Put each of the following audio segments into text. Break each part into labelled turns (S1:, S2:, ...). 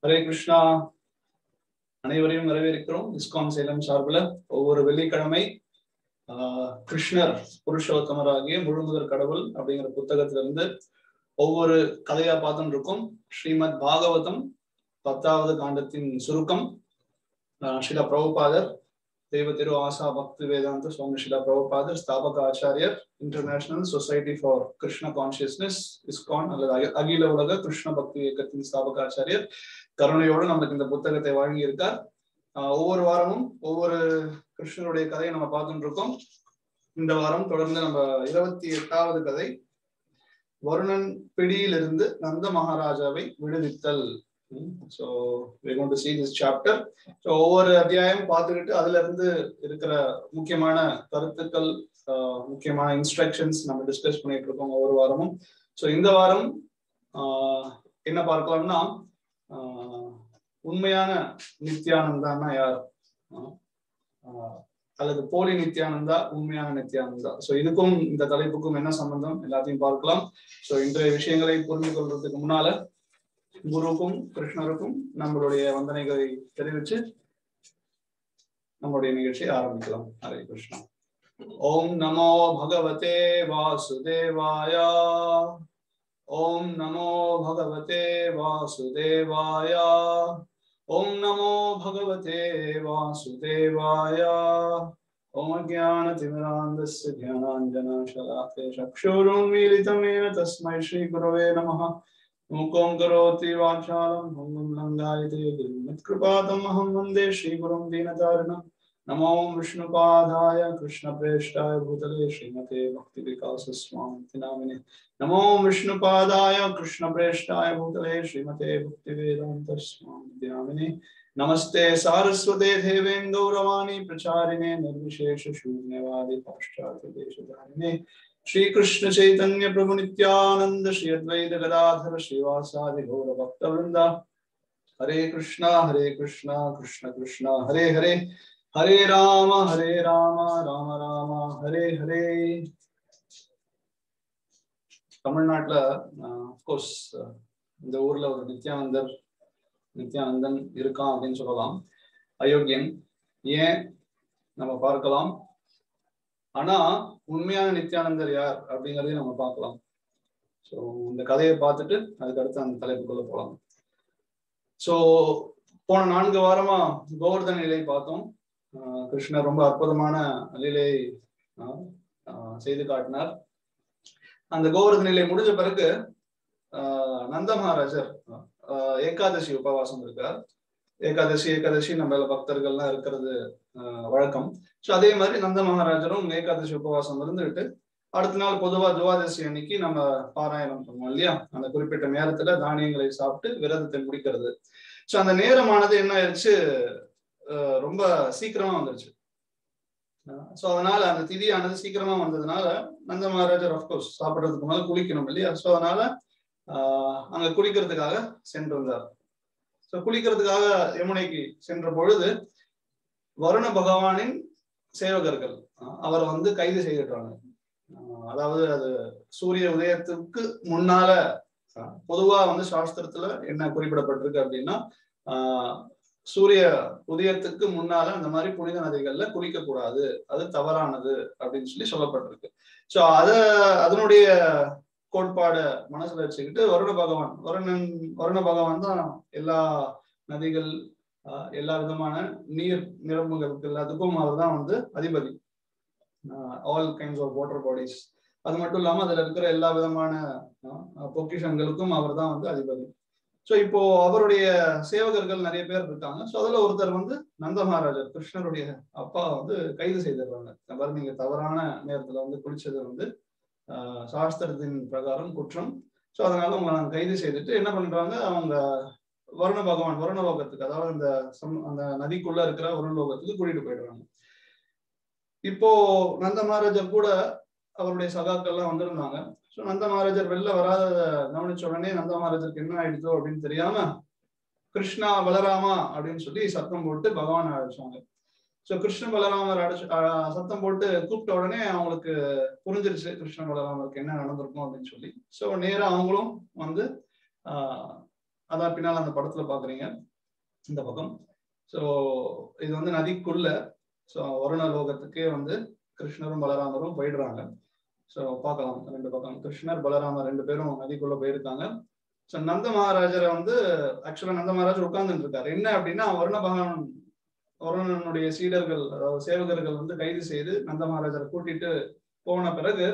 S1: ஹரே கிருஷ்ணா. அனைவரையும் வரவேற்கிறோம். இஸ்கான் சேலம் சார்பில் ஒவ்வொரு வெள்ளிக்கிழமை கிருஷ்ணர் புருஷோத்தமராகிய முழுமுதற் கடவுள் அப்படிங்கிற புத்தகத்திலிருந்து ஒவ்வொரு கதையா பார்த்துட்டு இருக்கோம். ஸ்ரீமத் பாகவதம் 10வது காண்டத்தின் சுருக்கம். ஸ்ரீல பிரபுபாதர் தெய்வ திரு ஆசா பக்தி வேதாந்த சுவாமி ஸ்ரீல பிரபுபாதர், ஸ்தாபக ஆச்சாரியர், international society for Krishna consciousness ISKCON அல்லது அகில உலக கிருஷ்ண பக்தி இயக்கத்தின் ஸ்தாபக ஆச்சாரியர் கருணையோடு நமக்கு இந்த புத்தகத்தை வழங்கி இருக்கார். ஒவ்வொரு வாரமும் ஒவ்வொரு கிருஷ்ணருடைய கதையை நம்ம பார்த்துட்டு இருக்கோம். இந்த வாரம் தொடர்ந்து நம்ம 28வது கதை, வருணன் பிடியிலிருந்து நந்த மகாராஜாவை விடுவித்தல். So we're going to see this chapter. So ஒவ்வொரு அத்தியாயம் பார்த்துக்கிட்டு அதுல இருந்து இருக்கிற முக்கியமான கருத்துக்கள், முக்கியமான இன்ஸ்ட்ரக்ஷன்ஸ் நம்ம டிஸ்கஸ் பண்ணிட்டு இருக்கோம் ஒவ்வொரு வாரமும். ஸோ இந்த வாரம் என்ன பார்க்கலாம்னா, உண்மையான நித்யானந்தான்னா யார், அல்லது போலி நித்யானந்தா, உண்மையான நித்யானந்தா. ஸோ இதுக்கும் இந்த தலைப்புக்கும் என்ன சம்பந்தம் எல்லாத்தையும் பார்க்கலாம். ஸோ இன்றைய விஷயங்களை புரிந்து கொள்றதுக்கு முன்னால குருவுக்கும் கிருஷ்ணருக்கும் நம்மளுடைய வந்தனைகளை தெரிவிச்சு நம்மளுடைய நிகழ்ச்சியை ஆரம்பிக்கலாம். ஹரே கிருஷ்ணா. ஓம் நமோ பகவதே வாசுதேவாய. ஓம் நமோ பகவதே வாசுதேவாய. ஓம் நமோ பகவதே வாசுதேவாய. ஓம் அஜ்ஞானதிமிராந்தஸ்ய ஞானாஞ்சனசலாகய சக்ஷுருன்மீலிதம் येन तस्मै श्री गुरवे नमः. मूकं करोति वाचालं भङ्गं लङ्घयते गिरिमत्कृपातम् अहं वन्दे श्रीगुरुं दीनतारिणं. नमो विष्णुपादाय कृष्णप्रेष्ठाय भूतले श्रीमते भक्तिविकासस्वामिति नामिने. नमो विष्णुपादाय कृष्णप्रेष्ठाय भूतले श्रीमते भक्तिवेदान्तस्वामिति नामिने. नमस्ते सारस्वते देवे गौरवाणी प्रचारिणे निर्विशेष शून्यवादी पाश्चात्यदेशधारिणे. श्री कृष्ण चैतन्य प्रभु नित्यानंद श्री अद्वैत गदाधर श्रीवासादि गौर भक्त वृंदा. हरे कृष्णा कृष्ण कृष्ण हरे हरे, हरे राम राम राम हरे हरे. தமிழ்நாட்டுல கோர்ஸ் இந்த ஊர்ல ஒரு நித்யானந்தன் இருக்கான் அப்படின்னு சொல்லலாம். அயோக்கியன் ஏன் நம்ம பார்க்கலாம். ஆனா உண்மையான நித்யானந்தர் யார் அப்படிங்கறதையும் நம்ம பார்க்கலாம். ஸோ இந்த கதையை பார்த்துட்டு அதுக்கு அடுத்து அந்த தலைப்புக்குள்ள போகலாம். ஸோ போன 4 வாரமா கோவர்தன லீலை பார்த்தோம். கிருஷ்ணர் ரொம்ப அற்புதமான லீலையை செய்து காட்டினார். அந்த கோவர்தன லீலை முடிஞ்ச பிறகு நந்த மகாராஜர் ஏகாதசி உபவாசம் இருக்கார். ஏகாதசி நம்ம பக்தர்கள்லாம் இருக்கிறது வழக்கம். ஸோ அதே மாதிரி நந்த மகாராஜரும் ஏகாதசி உபவாசம் இருந்துகிட்டு அடுத்த நாள் பொதுவா துவாதசி அன்னைக்கு நம்ம பாராயணம் பண்ணுவோம் இல்லையா, அந்த குறிப்பிட்ட நேரத்துல தானியங்களை சாப்பிட்டு விரதத்தை முடிக்கிறது. ஸோ அந்த நேரமானது என்ன ஆயிடுச்சு, ரொம்ப சீக்கிரமா வந்துருச்சு. ஸோ அதனால அந்த திதியானது சீக்கிரமா வந்ததுனால நந்த மகாராஜர் அப்கோர்ஸ் சாப்பிட்றதுக்கு மேல குளிக்கணும் இல்லையா. ஸோ அதனால அங்க குளிக்கிறதுக்காக சென்றிருந்தார். ஸோ குளிக்கிறதுக்காக யமுனைக்கு சென்ற பொழுது வருண பகவானின் சேவகர்கள் அவரை கைது செய்திடுறாங்க. அதாவது அது சூரிய உதயத்துக்கு முன்னால, பொதுவா சாஸ்திரத்துல என்ன குறிப்பிடப்பட்டிருக்கு அப்படின்னா, சூரிய உதயத்துக்கு முன்னால அந்த மாதிரி புனித நதிகள்ல குளிக்க கூடாது, அது தவறானது அப்படின்னு சொல்லப்பட்டிருக்கு. ஸோ அதனுடைய கோட்பாடை மனசுல வச்சுக்கிட்டு வருண பகவான் தான் எல்லா நதிகள், எல்லா விதமான நீர் நிரம்புகளுக்கு எல்லாத்துக்கும் அவர் தான் அதிபதி. All kinds of water bodies. அது மட்டும் இல்லாம அதுல இருக்கிற எல்லா விதமான பொக்கிஷங்களுக்கும் அவர் தான் அதிபதி. ஸோ இப்போ அவருடைய சேவகர்கள் நிறைய பேர் இருக்காங்க. ஸோ அதுல ஒருத்தர் நந்த மகாராஜர் கிருஷ்ணருடைய அப்பா கைது செய்திடுறாங்க. நீங்க தவறான நேரத்துல குளிச்சது சாஸ்திரத்தின் பிரகாரம் குற்றம். ஸோ அதனால உங்களை நாங்கள் கைது செய்துட்டு என்ன பண்றாங்க, அவங்க வருணலோகத்துக்கு, அதாவது அந்த நதிக்குள்ள இருக்கிற வருணலோகத்துக்கு கூட்டிட்டு போயிடுறாங்க. இப்போ நந்த மகாராஜர் கூட அவருடைய சகாக்கள்லாம் வந்திருந்தாங்க. ஸோ நந்த மகாராஜர் வெளில வராத கவனிச்ச உடனே நந்த மகாராஜருக்கு என்ன ஆயிடுச்சோ அப்படின்னு தெரியாம கிருஷ்ணா பலராமா அப்படின்னு சொல்லி சத்தம் போட்டு பகவான் அழைச்சாங்க. ஸோ கிருஷ்ண பலராமர் சத்தம் போட்டு கூப்பிட்ட உடனே அவங்களுக்கு புரிஞ்சிருச்சு கிருஷ்ண பலராமருக்கு என்ன நடந்திருக்கும் அப்படின்னு சொல்லி. ஸோ நேரம் அவங்களும் அதான் பின்னால் அந்த படத்துல பாக்குறீங்க இந்த பக்கம். ஸோ இது வந்து நதிக்குள்ள, ஸோ வருண லோகத்துக்கே வந்து கிருஷ்ணரும் பலராமரும் போயிடுறாங்க. ஸோ பார்க்கலாம் ரெண்டு பக்கம் கிருஷ்ணர் பலராமர் ரெண்டு பேரும் நதிக்குள்ள போயிருக்காங்க. ஸோ நந்த மகாராஜரை வந்து ஆக்சுவலா நந்த மகாராஜர் உட்கார்ந்துட்டு இருக்காரு. என்ன அப்படின்னா வருணனுடைய சீடர்கள் அதாவது சேவகர்கள் வந்து கைது செய்து நந்த மகாராஜரை கூட்டிட்டு போன பிறகு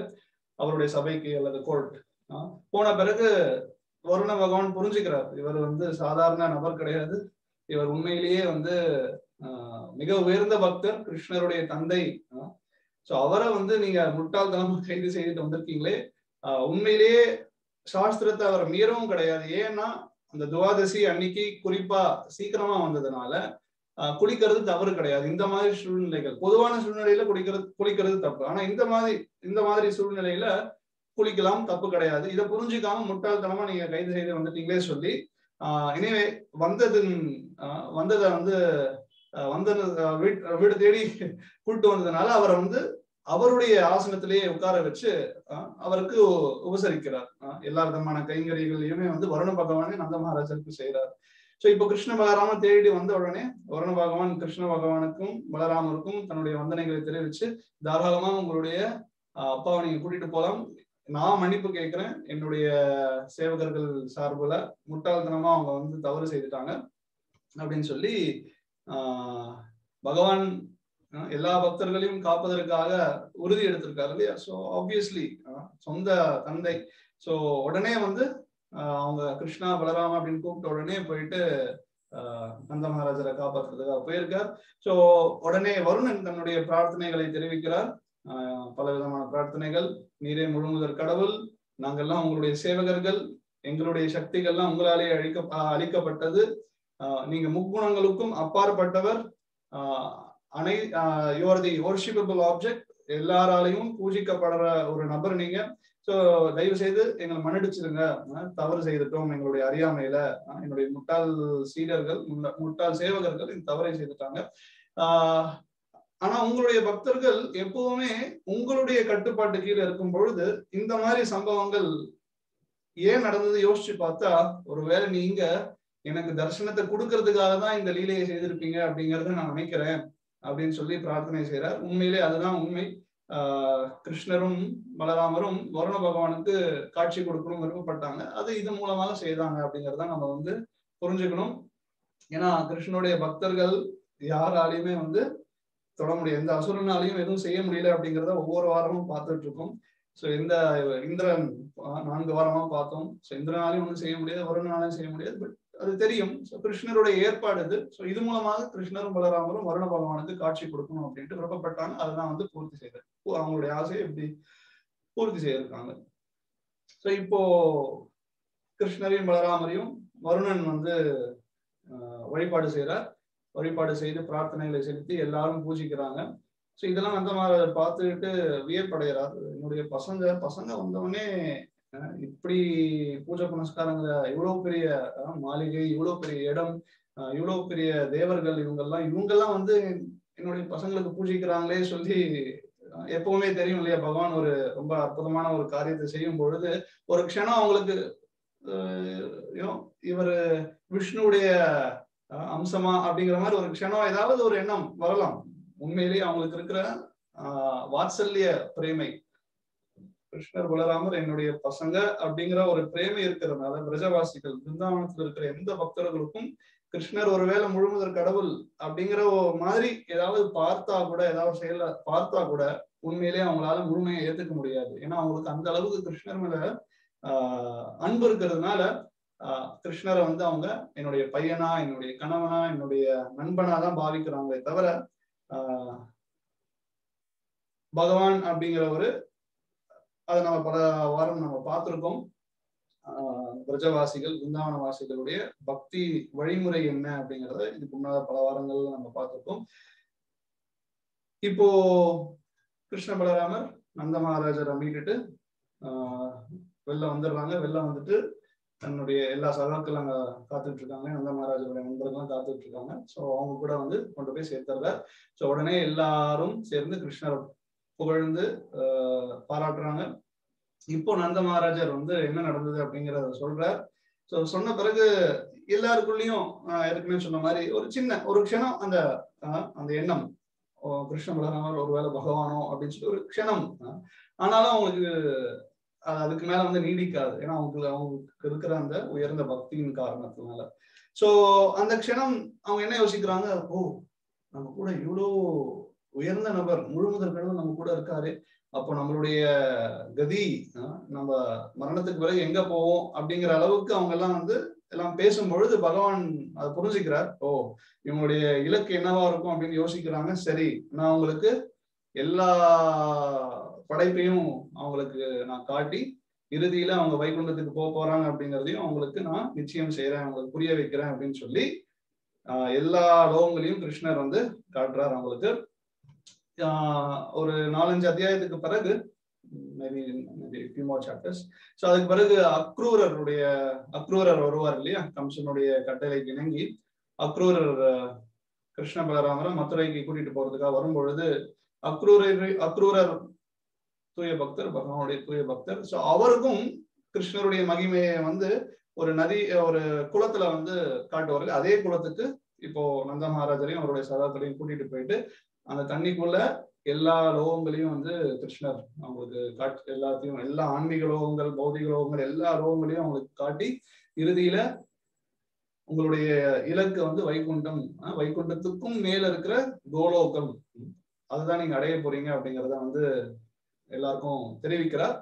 S1: அவருடைய சபைக்கு அல்லது கோர்ட் போன பிறகு வருண பகவான் புரிஞ்சுக்கிறார், இவர் வந்து சாதாரண நபர் கிடையாது, இவர் உண்மையிலேயே வந்து மிக உயர்ந்த பக்தர், கிருஷ்ணருடைய தந்தை. ஸோ அவரை வந்து நீங்க முட்டாள்தனமா கைது செய்துட்டு வந்திருக்கீங்களே, உண்மையிலேயே சாஸ்திரத்தை அவர் மீறவும் கிடையாது. ஏன்னா அந்த துவாதசி அன்னைக்கு குறிப்பா சீக்கிரமா வந்ததுனால குளிக்கிறது தவறு கிடையாது. இந்த மாதிரி சூழ்நிலைகள் பொதுவான சூழ்நிலையில குளிக்கிறது தப்பு, ஆனா இந்த மாதிரி சூழ்நிலையில குளிக்கலாம், தப்பு கிடையாது. இதை புரிஞ்சுக்காம முட்டாள்தனமா நீங்க கைது செய்து வந்துட்டீங்களே சொல்லி இனிமே வந்ததை வந்து வீடு தேடி கூட்டு வந்ததுனால அவரை வந்து அவருடைய ஆசனத்திலேயே உட்கார வச்சு அவருக்கு உபசரிக்கிறார். எல்லா விதமான கைங்கறிகளையுமே வந்து வருண பகவானே நந்த மகாராஜருக்கு செய்யறார். ஸோ இப்போ கிருஷ்ண பலராமன் தேடி வந்த உடனே வருண பகவான் கிருஷ்ண பகவானுக்கும் பலராமருக்கும் தன்னுடைய வந்தனைகளை தெரிவிச்சு, தாராளமா உங்களுடைய அப்பாவை நீங்க கூட்டிட்டு போலாம், நான் மன்னிப்பு கேட்கிறேன், என்னுடைய சேவகர்கள் சார்புல முட்டாள்தனமா அவங்க வந்து தவறு செய்துட்டாங்க அப்படின்னு சொல்லி பகவான் எல்லா பக்தர்களையும் காப்பதற்காக உறுதி எடுத்திருக்காரு இல்லையா. ஸோ ஆப்வியஸ்லி சொந்த தந்தை. ஸோ உடனே வந்து அவங்க கிருஷ்ணா பலராமா அப்படின்னு கூப்பிட்ட உடனே போயிட்டு நந்த மகாராஜரை காப்பாற்றுறதுக்காக போயிருக்கார். ஸோ உடனே வருணன் தன்னுடைய பிரார்த்தனைகளை தெரிவிக்கிறார். பல விதமான பிரார்த்தனைகள். நீரே முழுமுதற் கடவுள், நாங்கள்லாம் உங்களுடைய சேவகர்கள், எங்களுடைய சக்திகள்லாம் உங்களாலே அளிக்கப்பட்டது, நீங்க முக்குணங்களுக்கும் அப்பாற்பட்டவர், யூ ஆர் தி வொர்ஷிப்பபிள் ஆப்ஜெக்ட், எல்லாராலையும் பூஜிக்கப்படுற ஒரு நபர் நீங்க. ஸோ தயவு செய்து எங்களை மன்னிச்சிருங்க, தவறு செய்துட்டோம் எங்களுடைய அறியாமையில, என்னுடைய முட்டாள் சீடர்கள் முட்டாள் சேவகர்கள் இந்த தவறை செய்துட்டாங்க. ஆனா உங்களுடைய பக்தர்கள் எப்பவுமே உங்களுடைய கட்டுப்பாட்டு கீழே இருக்கும் பொழுது இந்த மாதிரி சம்பவங்கள் ஏன் நடந்தது யோசிச்சு பார்த்தா, ஒருவேளை நீங்க எனக்கு தரிசனத்தை கொடுக்கறதுக்காக தான் இந்த லீலையை செய்திருப்பீங்க அப்படிங்கறத நான் நினைக்கிறேன் அப்படின்னு சொல்லி பிரார்த்தனை செய்யறார். உண்மையிலே அதுதான் உண்மை. கிருஷ்ணரும் பலராமரும் வருண பகவானுக்கு காட்சி கொடுக்கணும் விருப்பப்பட்டாங்க, அது இது மூலமாக செய்தாங்க அப்படிங்கறத நம்ம வந்து புரிஞ்சுக்கணும். ஏன்னா கிருஷ்ணனுடைய பக்தர்கள் யாராலையுமே வந்து தொட முடியாது, எந்த அசுரனாலையும் எதுவும் செய்ய முடியல அப்படிங்கிறத ஒவ்வொரு வாரமும் பார்த்துட்டு இருக்கோம். ஸோ இந்த இந்திரன் 4 வாரமா பார்த்தோம். ஸோ இந்திரனாலையும் ஒன்றும் செய்ய முடியாது, வருணனாலையும் செய்ய முடியாது, பட் அது தெரியும். ஸோ கிருஷ்ணருடைய ஏற்பாடு இது. ஸோ இது மூலமாக கிருஷ்ணரும் பலராமரும் வருண பகவானுக்கு காட்சி கொடுக்கணும் அப்படின்ட்டு விருப்பப்பட்டாங்க. அதுதான் வந்து பூர்த்தி செய்தார், அவங்களுடைய ஆசையை எப்படி பூர்த்தி செய்திருக்காங்க. ஸோ இப்போ கிருஷ்ணரையும் பலராமரையும் வருணன் வந்து வழிபாடு செய்யறார். வழிபாடு செய்து பிரார்த்தனைகளை செலுத்தி எல்லாரும் பூஜிக்கிறாங்க. ஸோ இதெல்லாம் நந்த மகாராஜர் பார்த்துக்கிட்டு வியப்படைகிறார். என்னுடைய பசங்க வந்தவொடனே இப்படி பூஜை புனஸ்காரங்களை, இவ்வளவு பெரிய மாளிகை, இவ்வளவு பெரிய இடம், இவ்வளவு பெரிய தேவர்கள், இவங்கெல்லாம் வந்து என்னுடைய பசங்களுக்கு பூஜிக்கிறாங்களே சொல்லி, எப்பவுமே தெரியும் இல்லையா, பகவான் ஒரு ரொம்ப அற்புதமான ஒரு காரியத்தை செய்யும் பொழுது ஒரு க்ஷணம் அவங்களுக்கு இவர் விஷ்ணுடைய அம்சமா அப்படிங்கிற மாதிரி ஒரு க்ஷணம் ஏதாவது ஒரு எண்ணம் வரலாம். உண்மையிலேயே அவங்களுக்கு இருக்கிற வாத்சல்ய பிரேமை, கிருஷ்ணர் பலராமர் என்னுடைய பசங்க அப்படிங்கிற ஒரு பிரேமை இருக்கிறதுனால பிரஜவாசிகள் பிருந்தாவனத்தில் இருக்கிற எந்த பக்தர்களுக்கும் கிருஷ்ணர் ஒருவேளை முழுமுதற் கடவுள் அப்படிங்கிற மாதிரி ஏதாவது பார்த்தா கூட, ஏதாவது செயல பார்த்தா கூட உண்மையிலேயே அவங்களால முழுமையை ஏத்துக்க முடியாது. ஏன்னா அவங்களுக்கு அந்த அளவுக்கு கிருஷ்ணர் மேல அன்பு இருக்கிறதுனால கிருஷ்ணரை வந்து அவங்க என்னுடைய பையனா, என்னுடைய கணவனா, என்னுடைய நண்பனா தான் பாவிக்கிறாங்களே தவிர பகவான் அப்படிங்கிற ஒரு, அதை நம்ம பல வாரம் நம்ம பார்த்திருக்கோம். பிரஜவாசிகள் பிருந்தாவன வாசிகளுடைய பக்தி வழிமுறை என்ன அப்படிங்கிறத இதுக்கு முன்னால பல வாரங்கள்ல நம்ம பார்த்திருக்கோம். இப்போ கிருஷ்ண பலராமர் நந்த மகாராஜரை மீட்டுட்டு வெளில வந்துடுறாங்க. வெளில வந்துட்டு தன்னுடைய எல்லா சகாக்கள் அங்க காத்துட்டு இருக்காங்க, நந்த மகாராஜருடைய நண்பர்கள்லாம் காத்துட்டு இருக்காங்க. ஸோ அவங்க கூட வந்து கொண்டு போய் சேர்த்துறார். ஸோ உடனே எல்லாரும் சேர்ந்து கிருஷ்ணரை புகழ்ந்து பாராட்டுறாங்க. இப்போ நந்த மகாராஜர் வந்து என்ன நடந்தது அப்படிங்கிறத சொல்றார். ஸோ சொன்ன பிறகு எல்லாருக்குள்ளயும் ஏற்கனவே சொன்ன மாதிரி ஒரு சின்ன ஒரு க்ஷணம் அந்த அந்த எண்ணம் கிருஷ்ண பலராமர் ஒருவேளை பகவானோ அப்படின்னு சொல்லி ஒரு க்ஷணம். ஆனாலும் அவங்களுக்கு அதுக்கு மேல வந்து நீடிக்காது. ஏன்னா அவங்களுக்கு இருக்கிற அந்த உயர்ந்த பக்தியின் காரணத்தினால. சோ அந்த க்ஷணம் அவங்க என்ன யோசிக்கிறாங்க, ஓ நம்ம கூட இவ்வளோ உயர்ந்த நபர் முழுமுதல் கடவுள் நம்ம கூட இருக்காரு, அப்போ நம்மளுடைய கதி நம்ம மரணத்துக்கு பிறகு எங்க போவோம் அப்படிங்கிற அளவுக்கு அவங்க எல்லாம் வந்து எல்லாம் பேசும்பொழுது பகவான் அதை புரிஞ்சுக்கிறார். ஓ இவங்களுடைய இலக்கு என்னவா இருக்கும் அப்படின்னு யோசிக்கிறாங்க. சரி, நான் அவங்களுக்கு எல்லா படைப்பையும் அவங்களுக்கு நான் காட்டி இறுதியில அவங்க வைகுண்டத்துக்கு போறாங்க அப்படிங்கிறதையும் அவங்களுக்கு நான் நிச்சயம் செய்யறேன், அவங்களுக்கு புரிய வைக்கிறேன் அப்படின்னு சொல்லி எல்லா லோகங்களையும் கிருஷ்ணர் வந்து காட்டுறார் அவங்களுக்கு. ஒரு 4-5 அத்தியாயத்துக்கு பிறகு அதுக்கு பிறகு அக்ரூரர் வருவார் இல்லையா, கம்சனுடைய கட்டளைக்கு இணங்கி அக்ரூரர் கிருஷ்ண பலராமரை மதுரைக்கு கூட்டிட்டு போறதுக்காக வரும்பொழுது அக்ரூரர் தூய பக்தர், பகவானுடைய தூய பக்தர். சோ அவருக்கும் கிருஷ்ணருடைய மகிமையை வந்து ஒரு குளத்துல வந்து காட்டுவார்கள். அதே குளத்துக்கு இப்போ நந்த மகாராஜரையும் அவருடைய சகாக்களையும் கூட்டிட்டு போயிட்டு அந்த தண்ணிக்குள்ள எல்லா லோகங்களையும் வந்து கிருஷ்ணர் அவங்களுக்கு எல்லாத்தையும் எல்லா ஆன்மீக லோகங்கள், பௌதிக லோகங்கள், எல்லா லோகங்களையும் அவங்களுக்கு காட்டி இறுதியில உங்களுடைய இலக்கு வந்து வைகுண்டம், வைகுண்டத்துக்கும் மேல இருக்கிற கோலோகம், அதுதான் நீங்க அடைய போறீங்க அப்படிங்கிறத வந்து எல்லாருக்கும் தெரிவிக்கிறார்.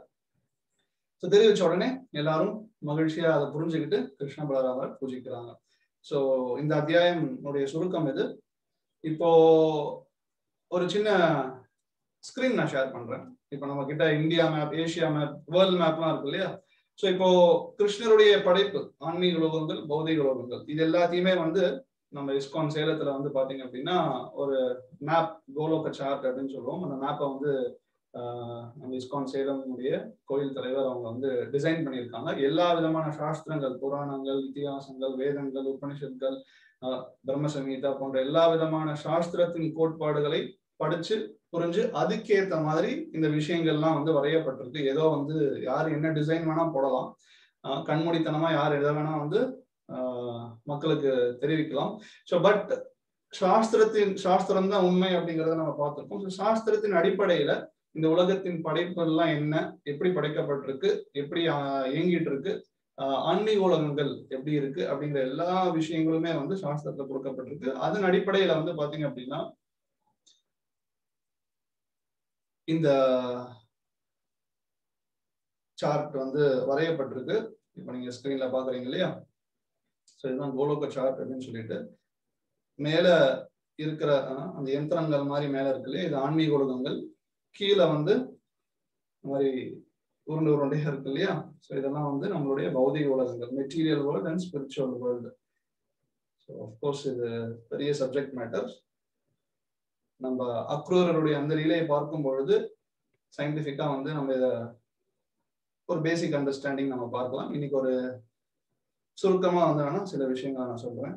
S1: தெரிவிச்ச உடனே எல்லாரும் மகிழ்ச்சியா அதை புரிஞ்சுக்கிட்டு கிருஷ்ண பலராமர் பூஜிக்கிறாங்க. சோ இந்த அத்தியாயமுடைய சுருக்கம் இது. இப்போ ஒரு சின்ன ஸ்கிரீன் நான் ஷேர் பண்றேன். இப்போ நம்ம கிட்ட India map, Asia map, world மேப்லாம் இருக்கு இல்லையா. சோ இப்போ கிருஷ்ணருடைய படைப்பு, ஆன்மீக லோகங்கள், பௌதிக லோகங்கள், இது எல்லாத்தையுமே வந்து நம்ம இஸ்கான் சேலத்துல வந்து பாத்தீங்க அப்படின்னா ஒரு மேப், கோலோக சார்ட் அப்படின்னு சொல்லுவோம். அந்த மேப்பை வந்து நம்ம இஸ்கான் சேலமுடைய கோயில் தலைவர் அவங்க வந்து டிசைன் பண்ணியிருக்காங்க. எல்லா விதமான சாஸ்திரங்கள், புராணங்கள், இதிகாசங்கள், வேதங்கள், உபனிஷத்கள், பிரம்மசங்கீதா போன்ற எல்லா விதமான சாஸ்திரத்தின் கோட்பாடுகளை படிச்சு புரிஞ்சு அதுக்கேற்ற மாதிரி இந்த விஷயங்கள்லாம் வந்து வரையப்பட்டிருக்கு. ஏதோ வந்து யாரு என்ன டிசைன் வேணா போடலாம், கண்மூடித்தனமா யார் எதை வேணா வந்து மக்களுக்கு தெரிவிக்கலாம். ஸோ பட் சாஸ்திரம் தான் உண்மை அப்படிங்கிறத நம்ம பார்த்திருக்கோம். சாஸ்திரத்தின் அடிப்படையில இந்த உலகத்தின் படைப்புகள்லாம் என்ன, எப்படி படைக்கப்பட்டிருக்கு, எப்படி இயங்கிட்டு இருக்கு, ஆன்மீக உலகங்கள் எப்படி இருக்கு அப்படிங்கிற எல்லா விஷயங்களுமே வந்து சாஸ்திரத்துல கொடுக்கப்பட்டிருக்கு. அதன் அடிப்படையில வந்து பாத்தீங்க அப்படின்னா இந்த சார்ட் வந்து வரையப்பட்டிருக்கு. இப்ப நீங்க ஸ்கிரீன்ல பாக்குறீங்க இல்லையா. சோ இதுதான் கோலோக சார்ட் அப்படின்னு சொல்லிட்டு மேல இருக்கிற அந்த யந்திரங்கள் மாதிரி மேல இருக்கு இல்லையா, இது ஆன்மீக உலகங்கள். கீழே வந்து இந்த மாதிரி உருண்டையா இருக்கு இல்லையா. ஸோ இதெல்லாம் வந்து நம்மளுடைய பௌதிக உலகங்கள், material world and spiritual world. So of course இது பெரிய சப்ஜெக்ட் மேட்டர். நம்ம அக்ரூரருடைய அந்த லீலையை பார்க்கும் பொழுது சயின்டிஃபிக்கா வந்து நம்ம இதை ஒரு பேசிக் அண்டர்ஸ்டாண்டிங் நம்ம பார்க்கலாம். இன்னைக்கு ஒரு சுருக்கமா வந்து சில விஷயங்களை நான் சொல்றேன்.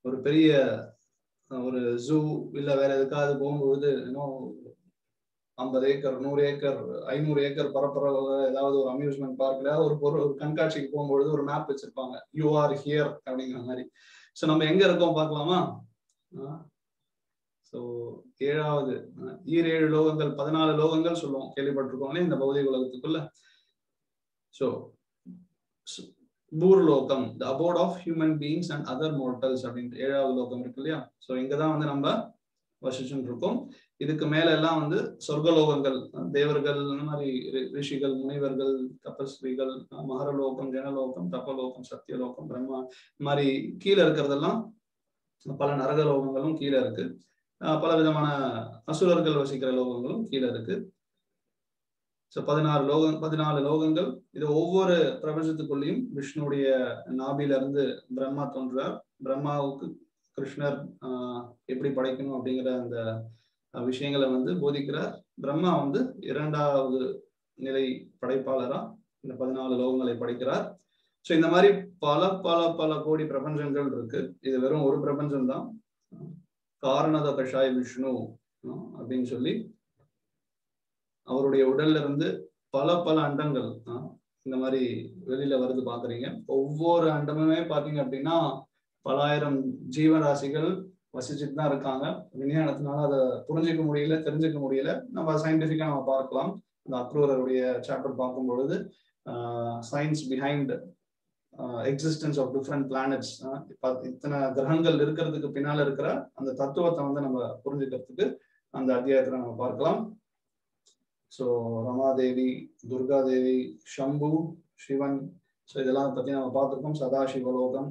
S1: ஒரு பெரிய ஒரு ஜூ இல்ல வேற எதுக்காவது போகும்பொழுது இன்னும் 50 ஏக்கர் 100 ஏக்கர் 500 ஏக்கர் பரப்பளவுல ஏதாவது ஒரு அம்யூஸ்மெண்ட் பார்க்ல ஒரு கண்காட்சிக்கு போகும்பொழுது ஒரு மேப் வச்சிருப்பாங்க, யூ ஆர் ஹியர் அப்படிங்கிற மாதிரி. ஸோ நம்ம எங்க இருக்கோம் பார்க்கலாமா. ஸோ 7வது 7 லோகங்கள், 14 லோகங்கள் சொல்லுவோம், கேள்விப்பட்டிருக்கோங்களே இந்த பௌதிக உலகத்துக்குள்ள. ஸோ பூர்லோகம், the abode of human beings and other mortals அப்படின்ட்டு 7வது லோகம் இருக்கு இல்லையா. ஸோ இங்கதான் வந்து நம்ம வசிச்சுட்டு இருக்கோம். இதுக்கு மேல எல்லாம் வந்து சொர்க்கலோகங்கள், தேவர்கள், இந்த மாதிரி ரிஷிகள், முனிவர்கள், தபஸ்விகள், மகரலோகம், ஜனலோகம், தபலோகம், சத்தியலோகம், பிரம்மா, இந்த மாதிரி கீழே இருக்கிறதெல்லாம் பல நரகலோகங்களும் கீழே இருக்கு. பல விதமான அசுரர்கள் வசிக்கிற லோகங்களும் கீழே இருக்கு. ஸோ 14 லோகங்கள். இது ஒவ்வொரு பிரபஞ்சத்துக்குள்ளேயும் விஷ்ணுடைய நாபில இருந்து பிரம்மா தோன்றார். பிரம்மாவுக்கு கிருஷ்ணர் எப்படி படைக்கணும் அப்படிங்கிற அந்த விஷயங்களை வந்து போதிக்கிறார். பிரம்மா வந்து 2வது நிலை படைப்பாளரா இந்த 14 லோகங்களை படைக்கிறார். ஸோ இந்த மாதிரி பல பல பல கோடி பிரபஞ்சங்கள் இருக்கு. இது வெறும் ஒரு பிரபஞ்சம் தான், காரணத கஷாய் விஷ்ணு அப்படின்னு சொல்லி அவருடைய உடல்ல இருந்து பல பல அண்டங்கள் இந்த மாதிரி வெளியில வருது பாக்குறீங்க. ஒவ்வொரு அண்டமுமே பாத்தீங்க அப்படின்னா பலாயிரம் ஜீவராசிகள் வசிச்சுட்டு தான் இருக்காங்க. விஞ்ஞானத்தினால அதை புரிஞ்சுக்க முடியல, தெரிஞ்சுக்க முடியல. நம்ம சயின்டிபிக்கா நம்ம பார்க்கலாம். இந்த அக்ரூரருடைய சாப்டர் பார்க்கும் பொழுது science behind existence of different planets, இத்தனை கிரகங்கள் இருக்கிறதுக்கு பின்னால இருக்கிற அந்த தத்துவத்தை வந்து நம்ம புரிஞ்சுக்கிறதுக்கு அந்த அத்தியாயத்துல நம்ம பார்க்கலாம். ஸோ ரமாதேவி, துர்கா தேவி, சம்பு, சிவன், ஸோ இதெல்லாம் பத்தி நம்ம பார்த்துருக்கோம். சதாசிவலோகம்,